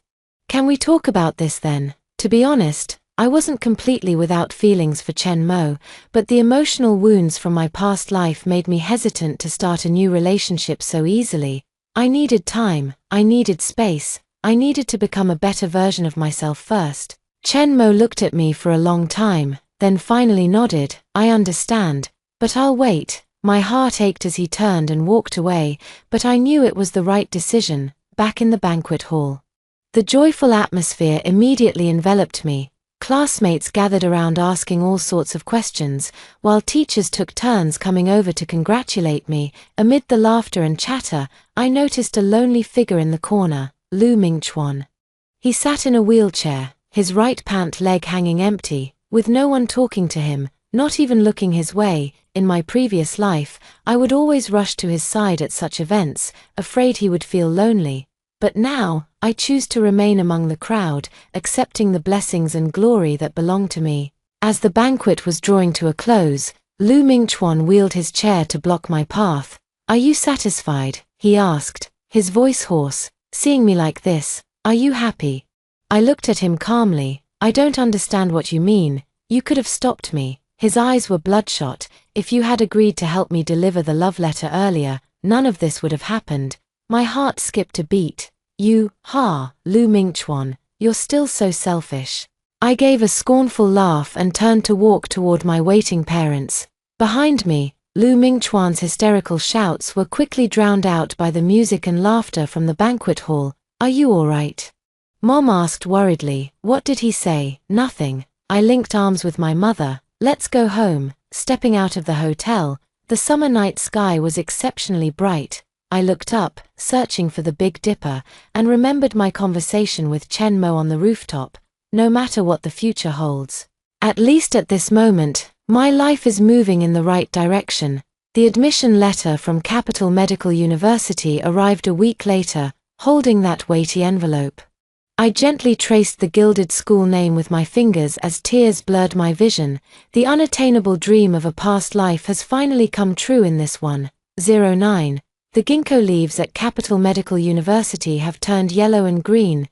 Can we talk about this then? To be honest, I wasn't completely without feelings for Chen Mo, but the emotional wounds from my past life made me hesitant to start a new relationship so easily. I needed time, I needed space, I needed to become a better version of myself first. Chen Mo looked at me for a long time, then finally nodded. I understand, but I'll wait. My heart ached as he turned and walked away, but I knew it was the right decision. Back in the banquet hall, the joyful atmosphere immediately enveloped me. Classmates gathered around asking all sorts of questions, while teachers took turns coming over to congratulate me. Amid the laughter and chatter, I noticed a lonely figure in the corner, Lu Mingchuan. He sat in a wheelchair, his right pant leg hanging empty, with no one talking to him, not even looking his way. In my previous life, I would always rush to his side at such events, afraid he would feel lonely. But now, I choose to remain among the crowd, accepting the blessings and glory that belong to me. As the banquet was drawing to a close, Lu Mingchuan wheeled his chair to block my path. Are you satisfied? He asked, his voice hoarse. Seeing me like this, are you happy? I looked at him calmly. I don't understand what you mean. You could have stopped me. His eyes were bloodshot. If you had agreed to help me deliver the love letter earlier, none of this would have happened. My heart skipped a beat. Lu Mingchuan, you're still so selfish. I gave a scornful laugh and turned to walk toward my waiting parents. Behind me, Lu Mingchuan's hysterical shouts were quickly drowned out by the music and laughter from the banquet hall. Are you all right? Mom asked worriedly. What did he say? Nothing. I linked arms with my mother. Let's go home. Stepping out of the hotel, the summer night sky was exceptionally bright. I looked up, searching for the Big Dipper, and remembered my conversation with Chen Mo on the rooftop. No matter what the future holds, at least at this moment, my life is moving in the right direction. The admission letter from Capital Medical University arrived a week later, holding that weighty envelope. I gently traced the gilded school name with my fingers as tears blurred my vision. The unattainable dream of a past life has finally come true in this one. 09. The ginkgo leaves at Capital Medical University have turned yellow and green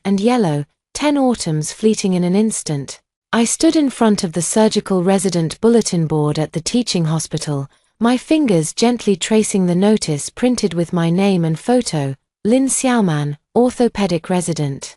and yellow, 10 autumns fleeting in an instant. I stood in front of the surgical resident bulletin board at the teaching hospital, my fingers gently tracing the notice printed with my name and photo, Lin Xiaoman, orthopedic resident.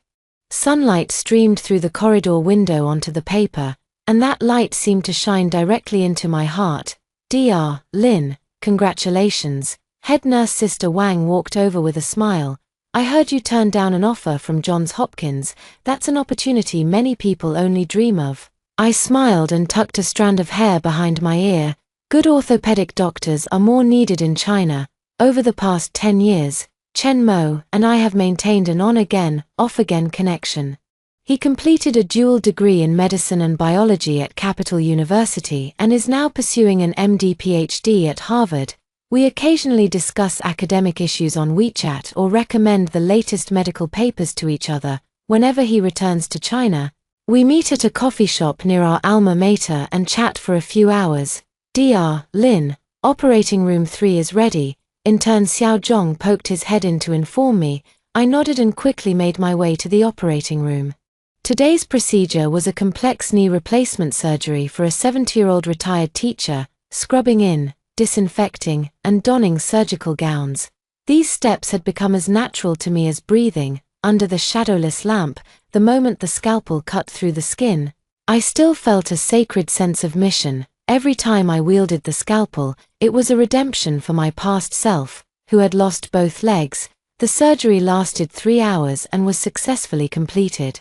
Sunlight streamed through the corridor window onto the paper, and that light seemed to shine directly into my heart. Dr. Lin, congratulations. Head nurse Sister Wang walked over with a smile. I heard you turned down an offer from Johns Hopkins. That's an opportunity many people only dream of. I smiled and tucked a strand of hair behind my ear. Good orthopedic doctors are more needed in China. Over the past 10 years, Chen Mo and I have maintained an on-again, off-again connection. He completed a dual degree in medicine and biology at Capital University and is now pursuing an MD PhD at Harvard. We occasionally discuss academic issues on WeChat or recommend the latest medical papers to each other. Whenever he returns to China, we meet at a coffee shop near our alma mater and chat for a few hours. Dr. Lin, operating room 3 is ready. Intern Xiao Zhong poked his head in to inform me. I nodded and quickly made my way to the operating room. Today's procedure was a complex knee replacement surgery for a 70-year-old retired teacher, scrubbing in, disinfecting, and donning surgical gowns. These steps had become as natural to me as breathing. Under the shadowless lamp, the moment the scalpel cut through the skin, I still felt a sacred sense of mission. Every time I wielded the scalpel, it was a redemption for my past self, who had lost both legs. The surgery lasted 3 hours and was successfully completed.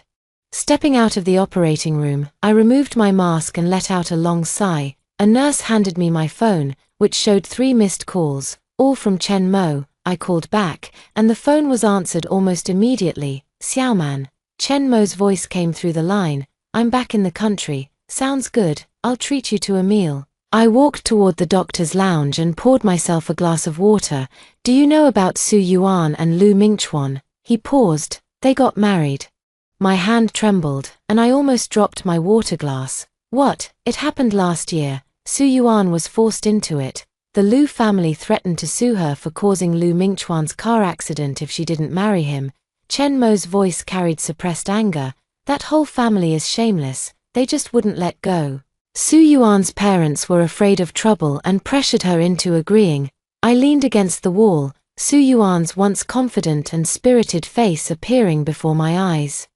Stepping out of the operating room, I removed my mask and let out a long sigh. A nurse handed me my phone, which showed 3 missed calls, all from Chen Mo. I called back, and the phone was answered almost immediately. Xiaoman. Chen Mo's voice came through the line. I'm back in the country. Sounds good. I'll treat you to a meal. I walked toward the doctor's lounge and poured myself a glass of water. Do you know about Su Yuan and Lu Mingchuan? He paused. They got married. My hand trembled, and I almost dropped my water glass. What? It happened last year. Su Yuan was forced into it. The Lu family threatened to sue her for causing Lu Mingchuan's car accident if she didn't marry him. Chen Mo's voice carried suppressed anger. That whole family is shameless. They just wouldn't let go. Su Yuan's parents were afraid of trouble and pressured her into agreeing. I leaned against the wall, Su Yuan's once confident and spirited face appearing before my eyes.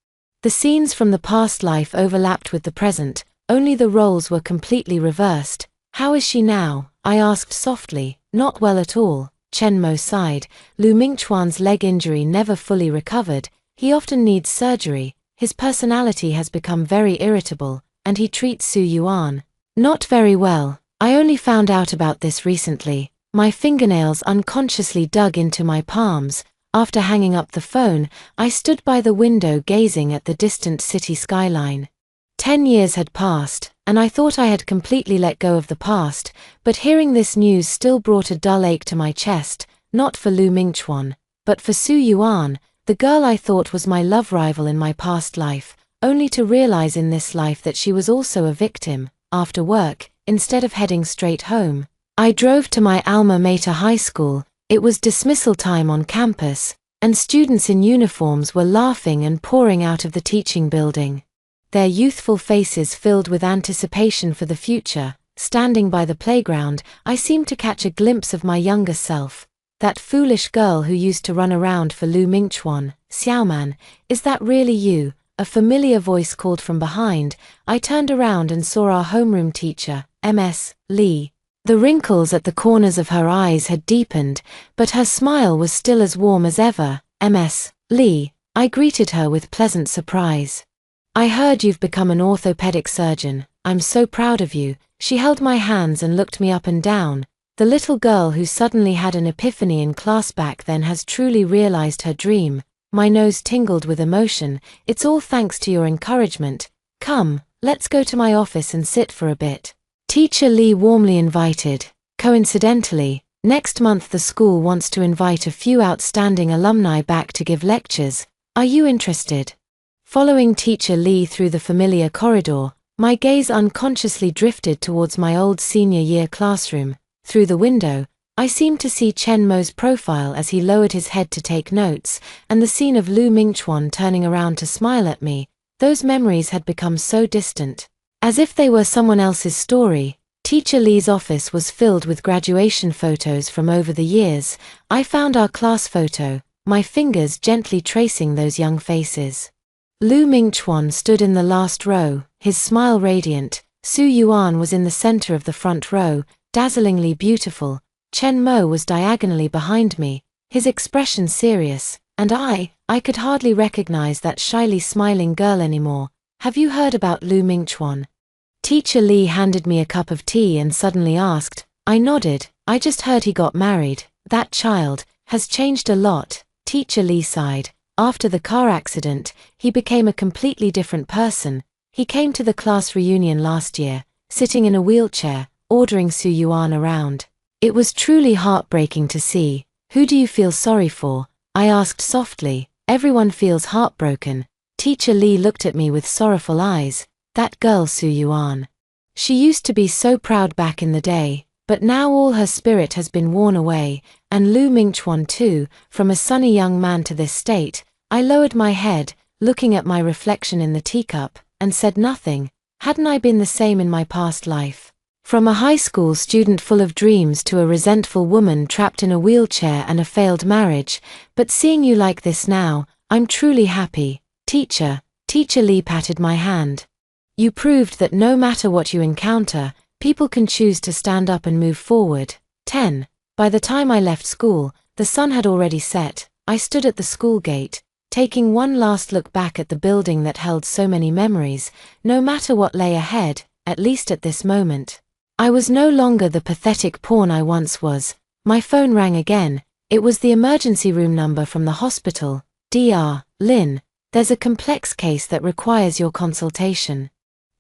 The scenes from the past life overlapped with the present, only the roles were completely reversed. How is she now? I asked softly. Not well at all. Chen Mo sighed. Lu Mingchuan's leg injury never fully recovered. He often needs surgery. His personality has become very irritable, and he treats Su Yuan not very well. I only found out about this recently. My fingernails unconsciously dug into my palms. After hanging up the phone, I stood by the window gazing at the distant city skyline. 10 years had passed, and I thought I had completely let go of the past, but hearing this news still brought a dull ache to my chest, not for Lu Mingchuan, but for Su Yuan, the girl I thought was my love rival in my past life, only to realize in this life that she was also a victim. After work, instead of heading straight home, I drove to my alma mater high school. It was dismissal time on campus, and students in uniforms were laughing and pouring out of the teaching building. Their youthful faces filled with anticipation for the future. Standing by the playground, I seemed to catch a glimpse of my younger self. That foolish girl who used to run around for Lu Mingchuan. Xiaoman, is that really you? A familiar voice called from behind. I turned around and saw our homeroom teacher, Ms. Li. The wrinkles at the corners of her eyes had deepened, but her smile was still as warm as ever. Ms. Li. I greeted her with pleasant surprise. I heard you've become an orthopedic surgeon. I'm so proud of you. She held my hands and looked me up and down. The little girl who suddenly had an epiphany in class back then has truly realized her dream. My nose tingled with emotion. It's all thanks to your encouragement. Come, let's go to my office and sit for a bit. Teacher Li warmly invited. Coincidentally, next month the school wants to invite a few outstanding alumni back to give lectures. Are you interested? Following Teacher Li through the familiar corridor, my gaze unconsciously drifted towards my old senior year classroom. Through the window, I seemed to see Chen Mo's profile as he lowered his head to take notes, and the scene of Lu Mingchuan turning around to smile at me. Those memories had become so distant, as if they were someone else's story. Teacher Lee's office was filled with graduation photos from over the years. I found our class photo, my fingers gently tracing those young faces. Lu Mingchuan stood in the last row, his smile radiant. Su Yuan was in the center of the front row, dazzlingly beautiful. Chen Mo was diagonally behind me, his expression serious, and I could hardly recognize that shyly smiling girl anymore. Have you heard about Lu Mingchuan? Teacher Lee handed me a cup of tea and suddenly asked. I nodded. I just heard he got married. That child has changed a lot. Teacher Lee sighed. After the car accident, he became a completely different person. He came to the class reunion last year, sitting in a wheelchair, ordering Su Yuan around. It was truly heartbreaking to see. Who do you feel sorry for? I asked softly. Everyone feels heartbroken. Teacher Lee looked at me with sorrowful eyes. That girl Su Yuan. She used to be so proud back in the day, but now all her spirit has been worn away, and Lu Mingchuan too. From a sunny young man to this state. I lowered my head, looking at my reflection in the teacup, and said nothing. Hadn't I been the same in my past life? From a high school student full of dreams to a resentful woman trapped in a wheelchair and a failed marriage, but seeing you like this now, I'm truly happy. Teacher Lee patted my hand. You proved that no matter what you encounter, people can choose to stand up and move forward. 10. By the time I left school, the sun had already set. I stood at the school gate, taking one last look back at the building that held so many memories. No matter what lay ahead, at least at this moment, I was no longer the pathetic pawn I once was. My phone rang again. It was the emergency room number from the hospital. Dr. Lin, there's a complex case that requires your consultation.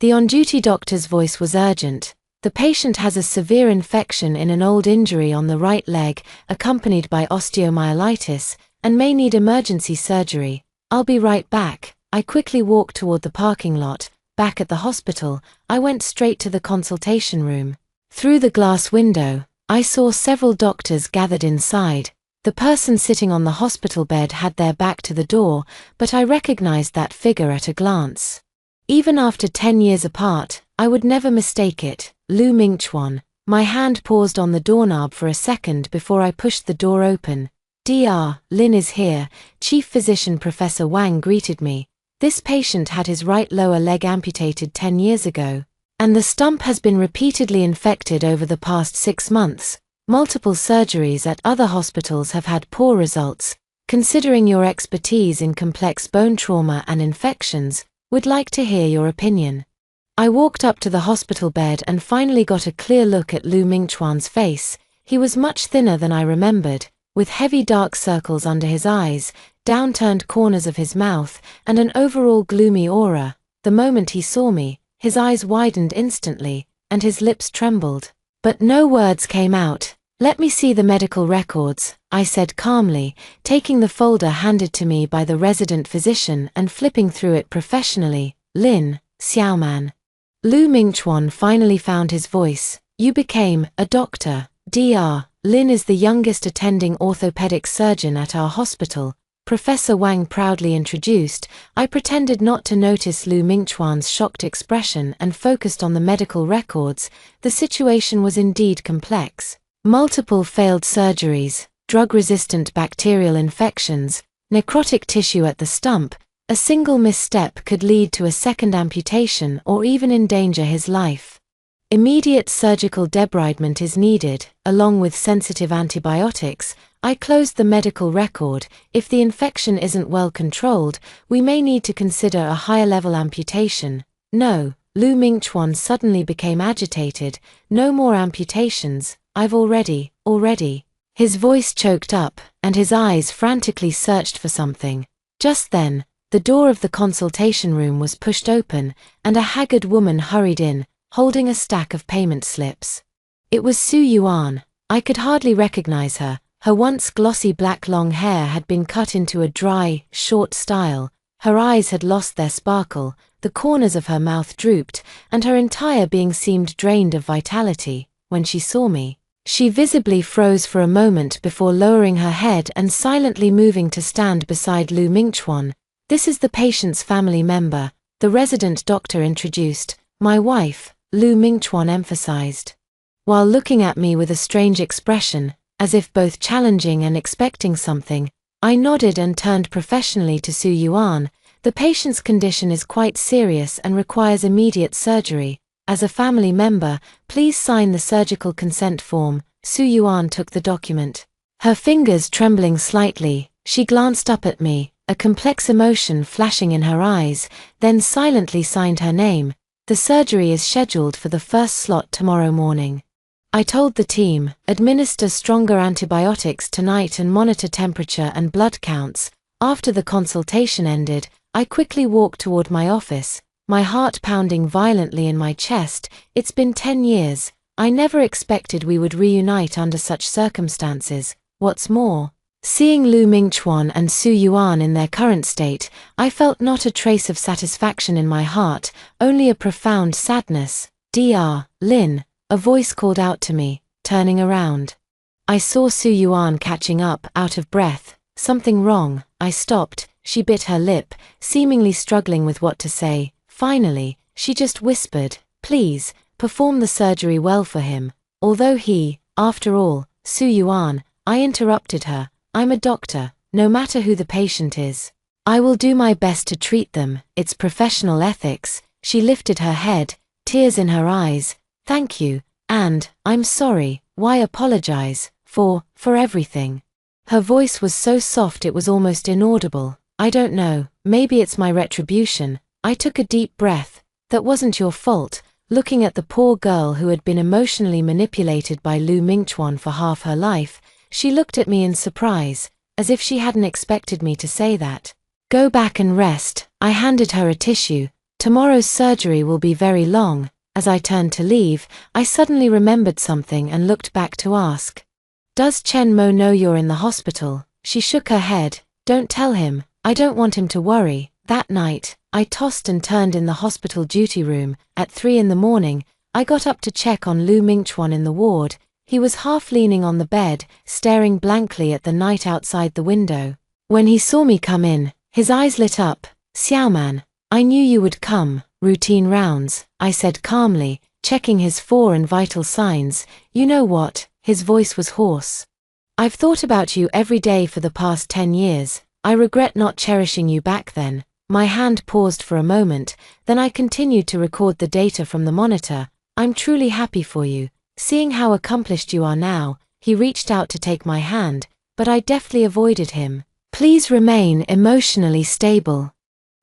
The on-duty doctor's voice was urgent. The patient has a severe infection in an old injury on the right leg, accompanied by osteomyelitis, and may need emergency surgery. I'll be right back. I quickly walked toward the parking lot. Back at the hospital, I went straight to the consultation room. Through the glass window, I saw several doctors gathered inside. The person sitting on the hospital bed had their back to the door, but I recognized that figure at a glance. Even after 10 years apart, I would never mistake it. Lu Mingchuan. My hand paused on the doorknob for a second before I pushed the door open. Dr. Lin is here. Chief Physician Professor Wang greeted me. This patient had his right lower leg amputated 10 years ago, and the stump has been repeatedly infected over the past 6 months. Multiple surgeries at other hospitals have had poor results. Considering your expertise in complex bone trauma and infections, would like to hear your opinion. I walked up to the hospital bed and finally got a clear look at Lu Mingchuan's face. He was much thinner than I remembered, with heavy dark circles under his eyes, downturned corners of his mouth, and an overall gloomy aura. The moment he saw me, his eyes widened instantly, and his lips trembled. But no words came out. Let me see the medical records, I said calmly, taking the folder handed to me by the resident physician and flipping through it professionally. Lin, Xiaoman. Lu Mingchuan finally found his voice. You became a doctor. Dr. Lin is the youngest attending orthopedic surgeon at our hospital, Professor Wang proudly introduced. I pretended not to notice Lu Mingchuan's shocked expression and focused on the medical records. The situation was indeed complex. Multiple failed surgeries, drug-resistant bacterial infections, necrotic tissue at the stump. A single misstep could lead to a second amputation or even endanger his life. Immediate surgical debridement is needed, along with sensitive antibiotics. I closed the medical record. If the infection isn't well controlled, we may need to consider a higher-level amputation. No, Lu Mingchuan suddenly became agitated. No more amputations. I've already. His voice choked up, and his eyes frantically searched for something. Just then, the door of the consultation room was pushed open, and a haggard woman hurried in, holding a stack of payment slips. It was Su Yuan. I could hardly recognize her. Her once glossy black long hair had been cut into a dry, short style. Her eyes had lost their sparkle, the corners of her mouth drooped, and her entire being seemed drained of vitality. When she saw me, she visibly froze for a moment before lowering her head and silently moving to stand beside Lu Mingchuan. This is the patient's family member, the resident doctor introduced. My wife, Lu Mingchuan emphasized. While looking at me with a strange expression, as if both challenging and expecting something, I nodded and turned professionally to Su Yuan. The patient's condition is quite serious and requires immediate surgery. As a family member, please sign the surgical consent form. Su Yuan took the document. Her fingers trembling slightly, she glanced up at me, a complex emotion flashing in her eyes, then silently signed her name. The surgery is scheduled for the first slot tomorrow morning. I told the team, administer stronger antibiotics tonight and monitor temperature and blood counts. After the consultation ended, I quickly walked toward my office, my heart pounding violently in my chest. It's been 10 years. I never expected we would reunite under such circumstances. What's more, seeing Lu Mingchuan and Su Yuan in their current state, I felt not a trace of satisfaction in my heart, only a profound sadness. Dr. Lin, a voice called out to me, turning around. I saw Su Yuan catching up, out of breath. Something wrong? I stopped. She bit her lip, seemingly struggling with what to say. Finally, she just whispered, please, perform the surgery well for him. Although he, after all, Su Yuan, I interrupted her. I'm a doctor, no matter who the patient is. I will do my best to treat them, it's professional ethics. She lifted her head, tears in her eyes. Thank you, and, I'm sorry, why apologize, for everything. Her voice was so soft it was almost inaudible. I don't know, maybe it's my retribution. I took a deep breath. That wasn't your fault. Looking at the poor girl who had been emotionally manipulated by Lu Mingchuan for half her life, she looked at me in surprise, as if she hadn't expected me to say that. Go back and rest. I handed her a tissue. Tomorrow's surgery will be very long. As I turned to leave, I suddenly remembered something and looked back to ask. Does Chen Mo know you're in the hospital? She shook her head. Don't tell him. I don't want him to worry. That night, I tossed and turned in the hospital duty room. At 3 in the morning, I got up to check on Lu Mingchuan in the ward. He was half leaning on the bed, staring blankly at the night outside the window. When he saw me come in, his eyes lit up. Xiaoman, I knew you would come. Routine rounds, I said calmly, checking his and vital signs. You know what? His voice was hoarse. I've thought about you every day for the past 10 years. I regret not cherishing you back then. My hand paused for a moment, then I continued to record the data from the monitor. I'm truly happy for you. Seeing how accomplished you are now, he reached out to take my hand, but I deftly avoided him. Please remain emotionally stable.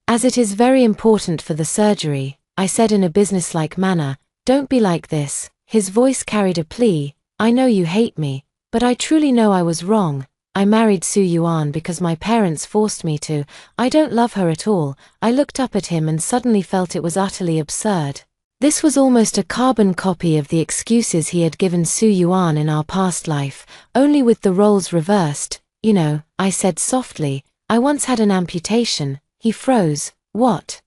As it is very important for the surgery, I said in a businesslike manner, don't be like this. His voice carried a plea. I know you hate me, but I truly know I was wrong. I married Su Yuan because my parents forced me to. I don't love her at all. I looked up at him and suddenly felt it was utterly absurd. This was almost a carbon copy of the excuses he had given Su Yuan in our past life, only with the roles reversed. You know, I said softly, I once had an amputation. He froze. What?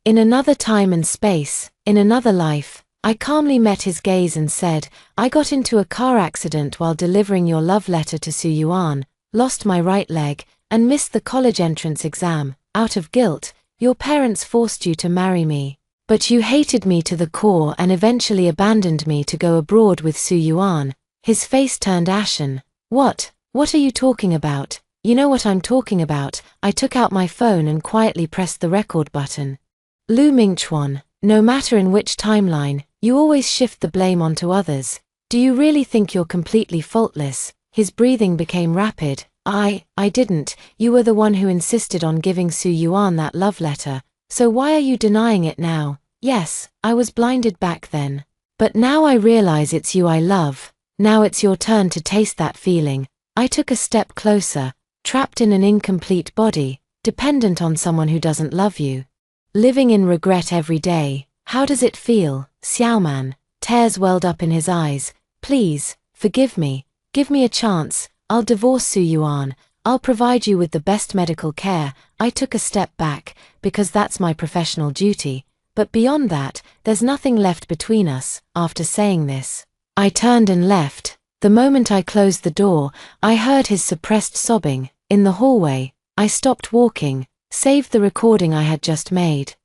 In another time and space, in another life, I calmly met his gaze and said, I got into a car accident while delivering your love letter to Su Yuan, lost my right leg, and missed the college entrance exam. Out of guilt, your parents forced you to marry me. But you hated me to the core and eventually abandoned me to go abroad with Su Yuan. His face turned ashen. What are you talking about? You know what I'm talking about. I took out my phone and quietly pressed the record button. Lu Mingchuan, no matter in which timeline, you always shift the blame onto others. Do you really think you're completely faultless? His breathing became rapid. I didn't. You were the one who insisted on giving Su Yuan that love letter. So why are you denying it now? Yes, I was blinded back then. But now I realize it's you I love. Now it's your turn to taste that feeling. I took a step closer, trapped in an incomplete body, dependent on someone who doesn't love you. Living in regret every day. How does it feel, Xiaoman? Tears welled up in his eyes. Please, forgive me. Give me a chance. I'll divorce Su Yuan. I'll provide you with the best medical care. I took a step back, because that's my professional duty. But beyond that, there's nothing left between us. After saying this, I turned and left. The moment I closed the door, I heard his suppressed sobbing. In the hallway, I stopped walking, saved the recording I had just made,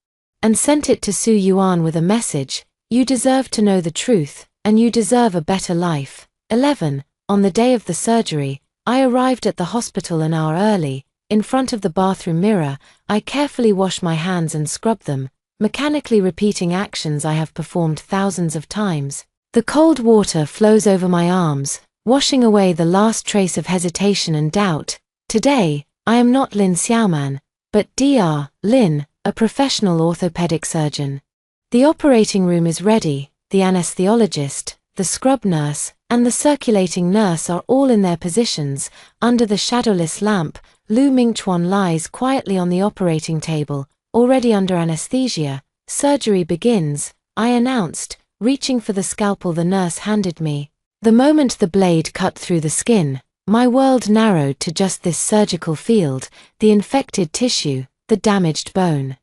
and sent it to Su Yuan with a message. You deserve to know the truth, and you deserve a better life. 11. On the day of the surgery, I arrived at the hospital an hour early. In front of the bathroom mirror, I carefully wash my hands and scrub them, mechanically repeating actions I have performed thousands of times. The cold water flows over my arms, washing away the last trace of hesitation and doubt. Today, I am not Lin Xiaoman, but Dr. Lin, a professional orthopedic surgeon. The operating room is ready. The anesthesiologist, the scrub nurse, and the circulating nurse are all in their positions. Under the shadowless lamp, Lu Mingchuan lies quietly on the operating table, already under anesthesia. Surgery begins, I announced, reaching for the scalpel the nurse handed me. The moment the blade cut through the skin, my world narrowed to just this surgical field, the infected tissue, the damaged bone.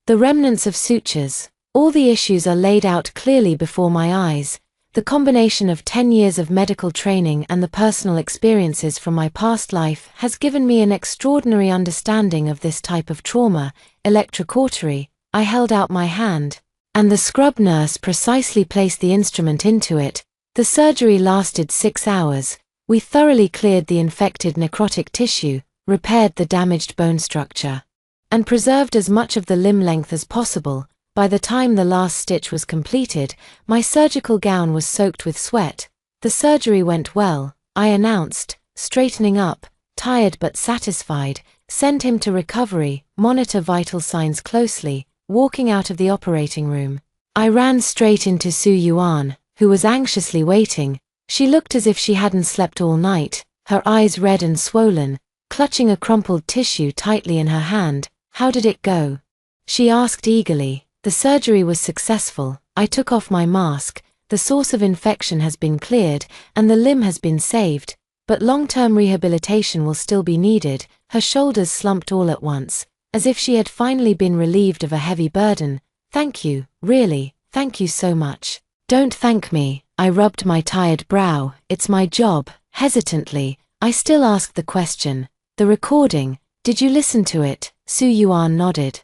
The remnants of sutures, all the issues are laid out clearly before my eyes. The combination of 10 years of medical training and the personal experiences from my past life has given me an extraordinary understanding of this type of trauma. Electrocautery, I held out my hand, and the scrub nurse precisely placed the instrument into it. The surgery lasted 6 hours. We thoroughly cleared the infected necrotic tissue, repaired the damaged bone structure, and preserved as much of the limb length as possible. By the time the last stitch was completed, my surgical gown was soaked with sweat. The surgery went well, I announced, straightening up, tired but satisfied. Send him to recovery, monitor vital signs closely. Walking out of the operating room, I ran straight into Su Yuan, who was anxiously waiting. She looked as if she hadn't slept all night, her eyes red and swollen, clutching a crumpled tissue tightly in her hand. How did it go? She asked eagerly. The surgery was successful. I took off my mask. The source of infection has been cleared, and the limb has been saved, but long-term rehabilitation will still be needed. Her shoulders slumped all at once, as if she had finally been relieved of a heavy burden. Thank you, really, thank you so much. Don't thank me, I rubbed my tired brow. It's my job. Hesitantly, I still asked the question. The recording, did you listen to it? Su Yuan nodded.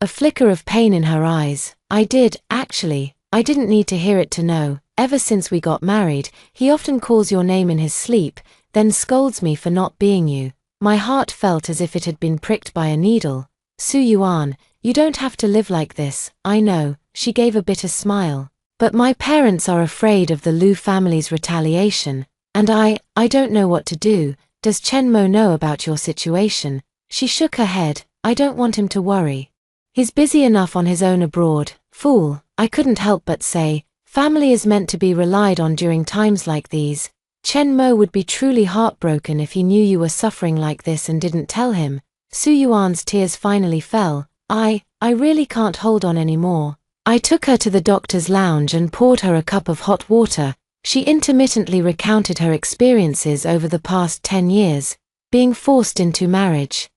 A flicker of pain in her eyes. I did, actually. I didn't need to hear it to know. Ever since we got married, he often calls your name in his sleep, then scolds me for not being you. My heart felt as if it had been pricked by a needle. Su Yuan, you don't have to live like this, I know. She gave a bitter smile. But my parents are afraid of the Lu family's retaliation, and I don't know what to do. Does Chen Mo know about your situation? She shook her head. I don't want him to worry. He's busy enough on his own abroad. Fool, I couldn't help but say. Family is meant to be relied on during times like these. Chen Mo would be truly heartbroken if he knew you were suffering like this and didn't tell him. Su Yuan's tears finally fell. I really can't hold on anymore. I took her to the doctor's lounge and poured her a cup of hot water. She intermittently recounted her experiences over the past 10 years, being forced into marriage,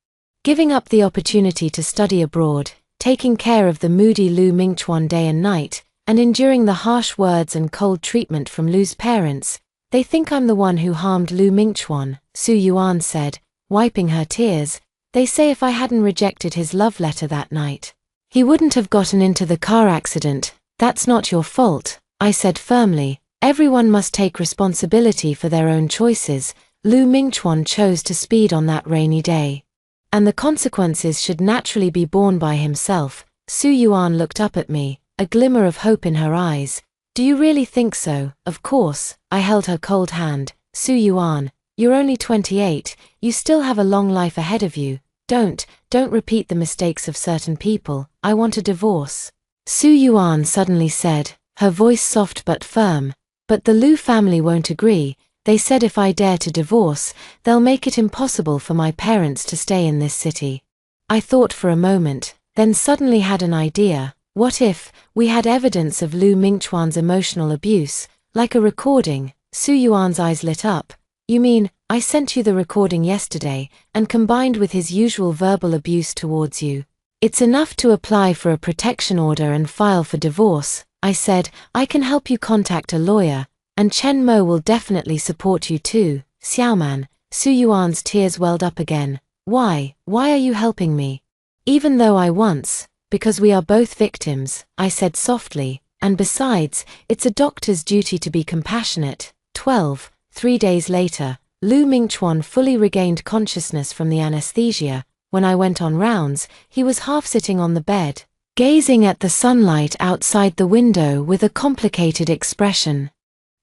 giving up the opportunity to study abroad, taking care of the moody Lu Mingchuan day and night, and enduring the harsh words and cold treatment from Lu's parents. They think I'm the one who harmed Lu Mingchuan, Su Yuan said, wiping her tears. They say if I hadn't rejected his love letter that night, he wouldn't have gotten into the car accident. That's not your fault, I said firmly. Everyone must take responsibility for their own choices. Lu Mingchuan chose to speed on that rainy day, and the consequences should naturally be borne by himself. Su Yuan looked up at me, a glimmer of hope in her eyes. Do you really think so? Of course. I held her cold hand. Su Yuan, you're only 28, you still have a long life ahead of you. Don't repeat the mistakes of certain people. I want a divorce. Su Yuan suddenly said, her voice soft but firm. But the Lu family won't agree. They said if I dare to divorce, they'll make it impossible for my parents to stay in this city. I thought for a moment, then suddenly had an idea. What if we had evidence of Lu Mingchuan's emotional abuse, like a recording? Su Yuan's eyes lit up. You mean, I sent you the recording yesterday, and combined with his usual verbal abuse towards you, it's enough to apply for a protection order and file for divorce? I said, I can help you contact a lawyer, and Chen Mo will definitely support you too. Xiaoman, Su Yuan's tears welled up again. Why are you helping me? Even though I once, because we are both victims, I said softly. And besides, it's a doctor's duty to be compassionate. 12. 3 days later, Lu Mingchuan fully regained consciousness from the anesthesia. When I went on rounds, he was half sitting on the bed, gazing at the sunlight outside the window with a complicated expression.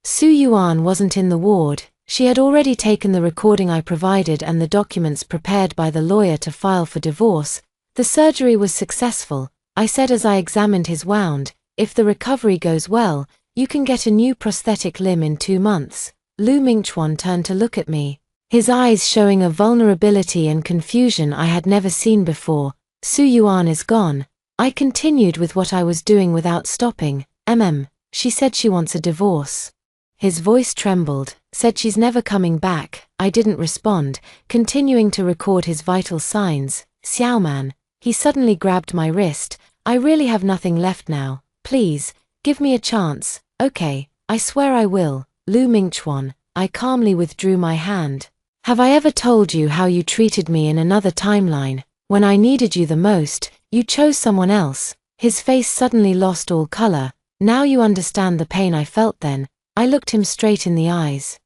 Su Yuan wasn't in the ward. She had already taken the recording I provided and the documents prepared by the lawyer to file for divorce. The surgery was successful, I said as I examined his wound. If the recovery goes well, you can get a new prosthetic limb in 2 months. Lu Mingchuan turned to look at me, his eyes showing a vulnerability and confusion I had never seen before. Su Yuan is gone. I continued with what I was doing without stopping. She said she wants a divorce. His voice trembled, said she's never coming back. I didn't respond, continuing to record his vital signs. Xiaoman, he suddenly grabbed my wrist. I really have nothing left now. Please, give me a chance. Okay, I swear I will. Lu Mingchuan, I calmly withdrew my hand. Have I ever told you how you treated me in another timeline? When I needed you the most, you chose someone else. His face suddenly lost all color. Now you understand the pain I felt then. I looked him straight in the eyes.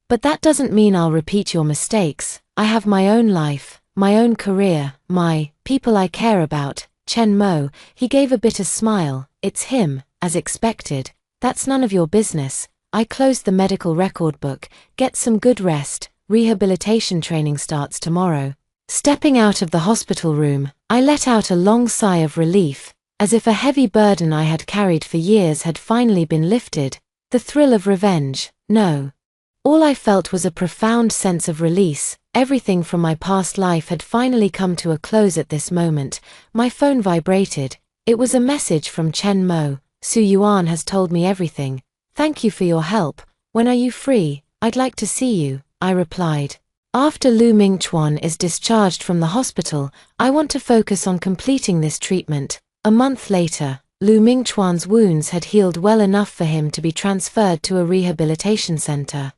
But that doesn't mean I'll repeat your mistakes. I have my own life, my own career, my people I care about. Chen Mo, he gave a bitter smile. It's him, as expected. That's none of your business. I closed the medical record book. Get some good rest. Rehabilitation training starts tomorrow. Stepping out of the hospital room, I let out a long sigh of relief, as if a heavy burden I had carried for years had finally been lifted. The thrill of revenge, no. All I felt was a profound sense of release. Everything from my past life had finally come to a close at this moment. My phone vibrated. It was a message from Chen Mo. Su Yuan has told me everything. Thank you for your help. When are you free? I'd like to see you, I replied. After Lu Mingchuan is discharged from the hospital, I want to focus on completing this treatment. A month later, Lu Mingchuan's wounds had healed well enough for him to be transferred to a rehabilitation center.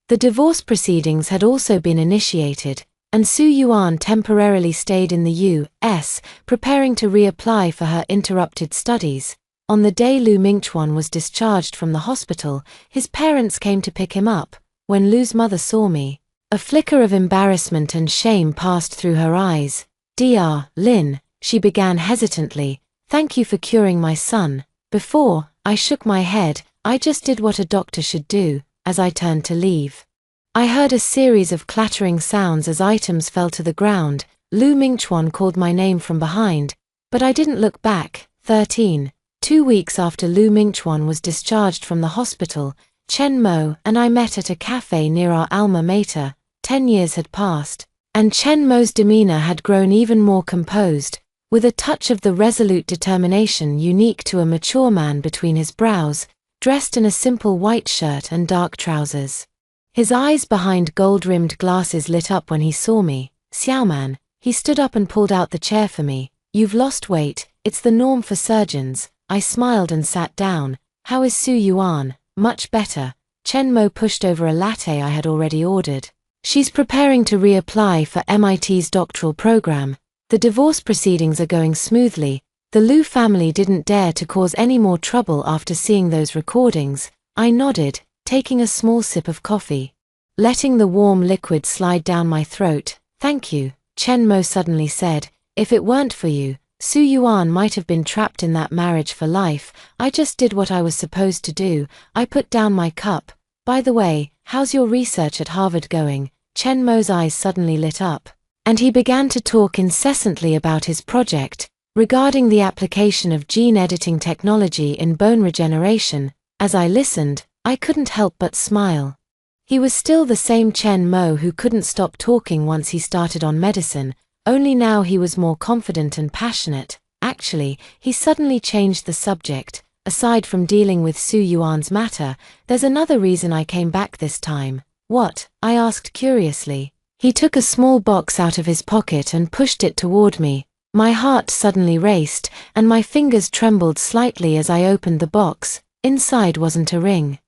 The divorce proceedings had also been initiated, and Su Yuan temporarily stayed in the U.S., preparing to reapply for her interrupted studies. On the day Lu Mingchuan was discharged from the hospital, his parents came to pick him up. When Lu's mother saw me, a flicker of embarrassment and shame passed through her eyes. Dr. Lin, she began hesitantly, thank you for curing my son. Before, I shook my head. I just did what a doctor should do. As I turned to leave, I heard a series of clattering sounds as items fell to the ground. Lu Mingchuan called my name from behind, but I didn't look back. 13. 2 weeks after Lu Mingchuan was discharged from the hospital, Chen Mo and I met at a cafe near our alma mater. 10 years had passed, and Chen Mo's demeanor had grown even more composed, with a touch of the resolute determination unique to a mature man between his brows, dressed in a simple white shirt and dark trousers. His eyes behind gold-rimmed glasses lit up when he saw me. Xiaoman, he stood up and pulled out the chair for me. You've lost weight, it's the norm for surgeons. I smiled and sat down. How is Su Yuan? Much better. Chen Mo pushed over a latte I had already ordered. She's preparing to reapply for MIT's doctoral program. The divorce proceedings are going smoothly. The Lu family didn't dare to cause any more trouble after seeing those recordings. I nodded, taking a small sip of coffee, letting the warm liquid slide down my throat. Thank you, Chen Mo suddenly said. If it weren't for you, Su Yuan might have been trapped in that marriage for life. I just did what I was supposed to do. I put down my cup. By the way, how's your research at Harvard going? Chen Mo's eyes suddenly lit up, and he began to talk incessantly about his project, regarding the application of gene editing technology in bone regeneration. As I listened, I couldn't help but smile. He was still the same Chen Mo who couldn't stop talking once he started on medicine, only now he was more confident and passionate. Actually, he suddenly changed the subject. Aside from dealing with Su Yuan's matter, there's another reason I came back this time. What? I asked curiously. He took a small box out of his pocket and pushed it toward me. My heart suddenly raced, and my fingers trembled slightly as I opened the box. Inside wasn't a ring,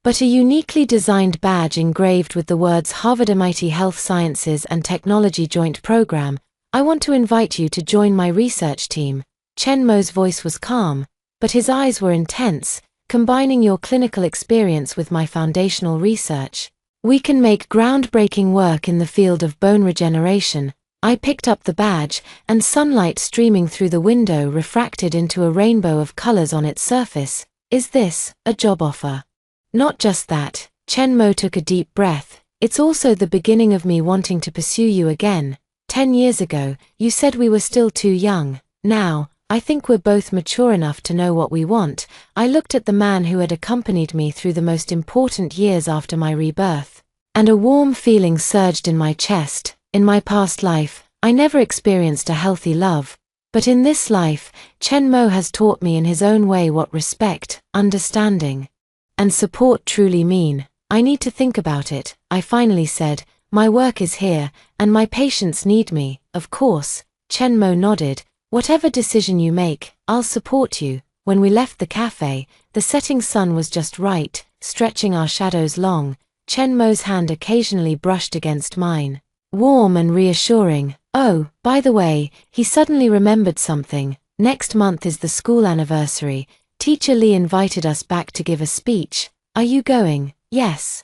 but a uniquely designed badge engraved with the words Harvard MIT Health Sciences and Technology Joint Program. I want to invite you to join my research team. Chen Mo's voice was calm, but his eyes were intense, combining your clinical experience with my foundational research. We can make groundbreaking work in the field of bone regeneration. I picked up the badge, and sunlight streaming through the window refracted into a rainbow of colors on its surface. Is this a job offer? Not just that. Chen Mo took a deep breath. It's also the beginning of me wanting to pursue you again. 10 years ago, you said we were still too young. Now, I think we're both mature enough to know what we want. I looked at the man who had accompanied me through the most important years after my rebirth, and a warm feeling surged in my chest. In my past life, I never experienced a healthy love. But in this life, Chen Mo has taught me in his own way what respect, understanding, and support truly mean. I need to think about it, I finally said. My work is here, and my patients need me. Of course, Chen Mo nodded. Whatever decision you make, I'll support you. When we left the cafe, the setting sun was just right, stretching our shadows long. Chen Mo's hand occasionally brushed against mine, warm and reassuring. Oh, by the way, he suddenly remembered something. Next month is the school anniversary. Teacher Li invited us back to give a speech. Are you going? Yes.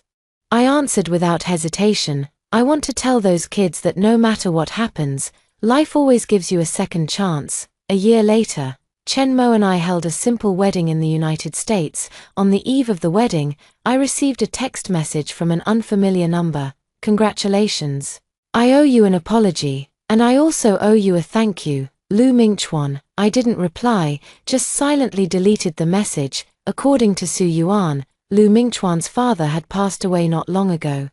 I answered without hesitation. I want to tell those kids that no matter what happens, life always gives you a second chance. A year later, Chen Mo and I held a simple wedding in the United States. On the eve of the wedding, I received a text message from an unfamiliar number. Congratulations. I owe you an apology, and I also owe you a thank you. Lu Mingchuan. I didn't reply, just silently deleted the message. According to Su Yuan, Lu Mingchuan's father had passed away not long ago.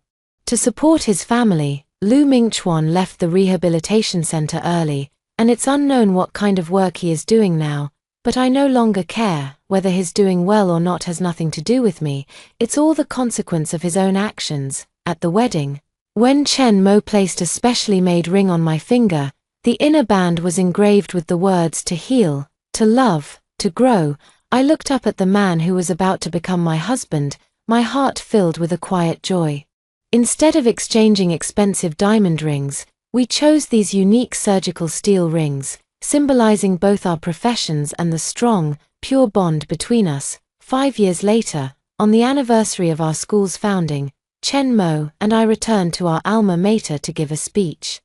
To support his family, Lu Mingchuan left the rehabilitation center early, and it's unknown what kind of work he is doing now, but I no longer care. Whether he's doing well or not has nothing to do with me. It's all the consequence of his own actions. At the wedding, when Chen Mo placed a specially made ring on my finger, the inner band was engraved with the words to heal, to love, to grow. I looked up at the man who was about to become my husband, my heart filled with a quiet joy. Instead of exchanging expensive diamond rings, we chose these unique surgical steel rings, symbolizing both our professions and the strong, pure bond between us. 5 years later, on the anniversary of our school's founding, Chen Mo and I returned to our alma mater to give a speech.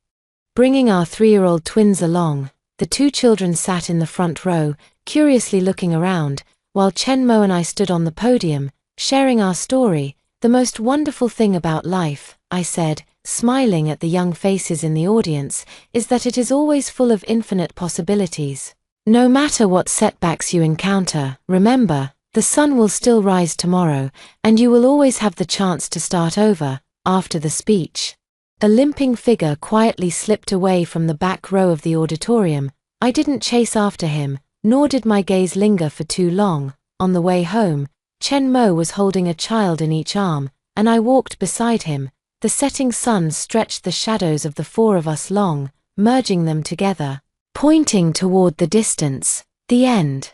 Bringing our 3-year-old twins along, the 2 children sat in the front row, curiously looking around, while Chen Mo and I stood on the podium, sharing our story. The most wonderful thing about life, I said, smiling at the young faces in the audience, is that it is always full of infinite possibilities. No matter what setbacks you encounter, remember, the sun will still rise tomorrow, and you will always have the chance to start over. After the speech, a limping figure quietly slipped away from the back row of the auditorium. I didn't chase after him, nor did my gaze linger for too long. On the way home, Chen Mo was holding a child in each arm, and I walked beside him. The setting sun stretched the shadows of the 4 of us long, merging them together, pointing toward the distance. The end.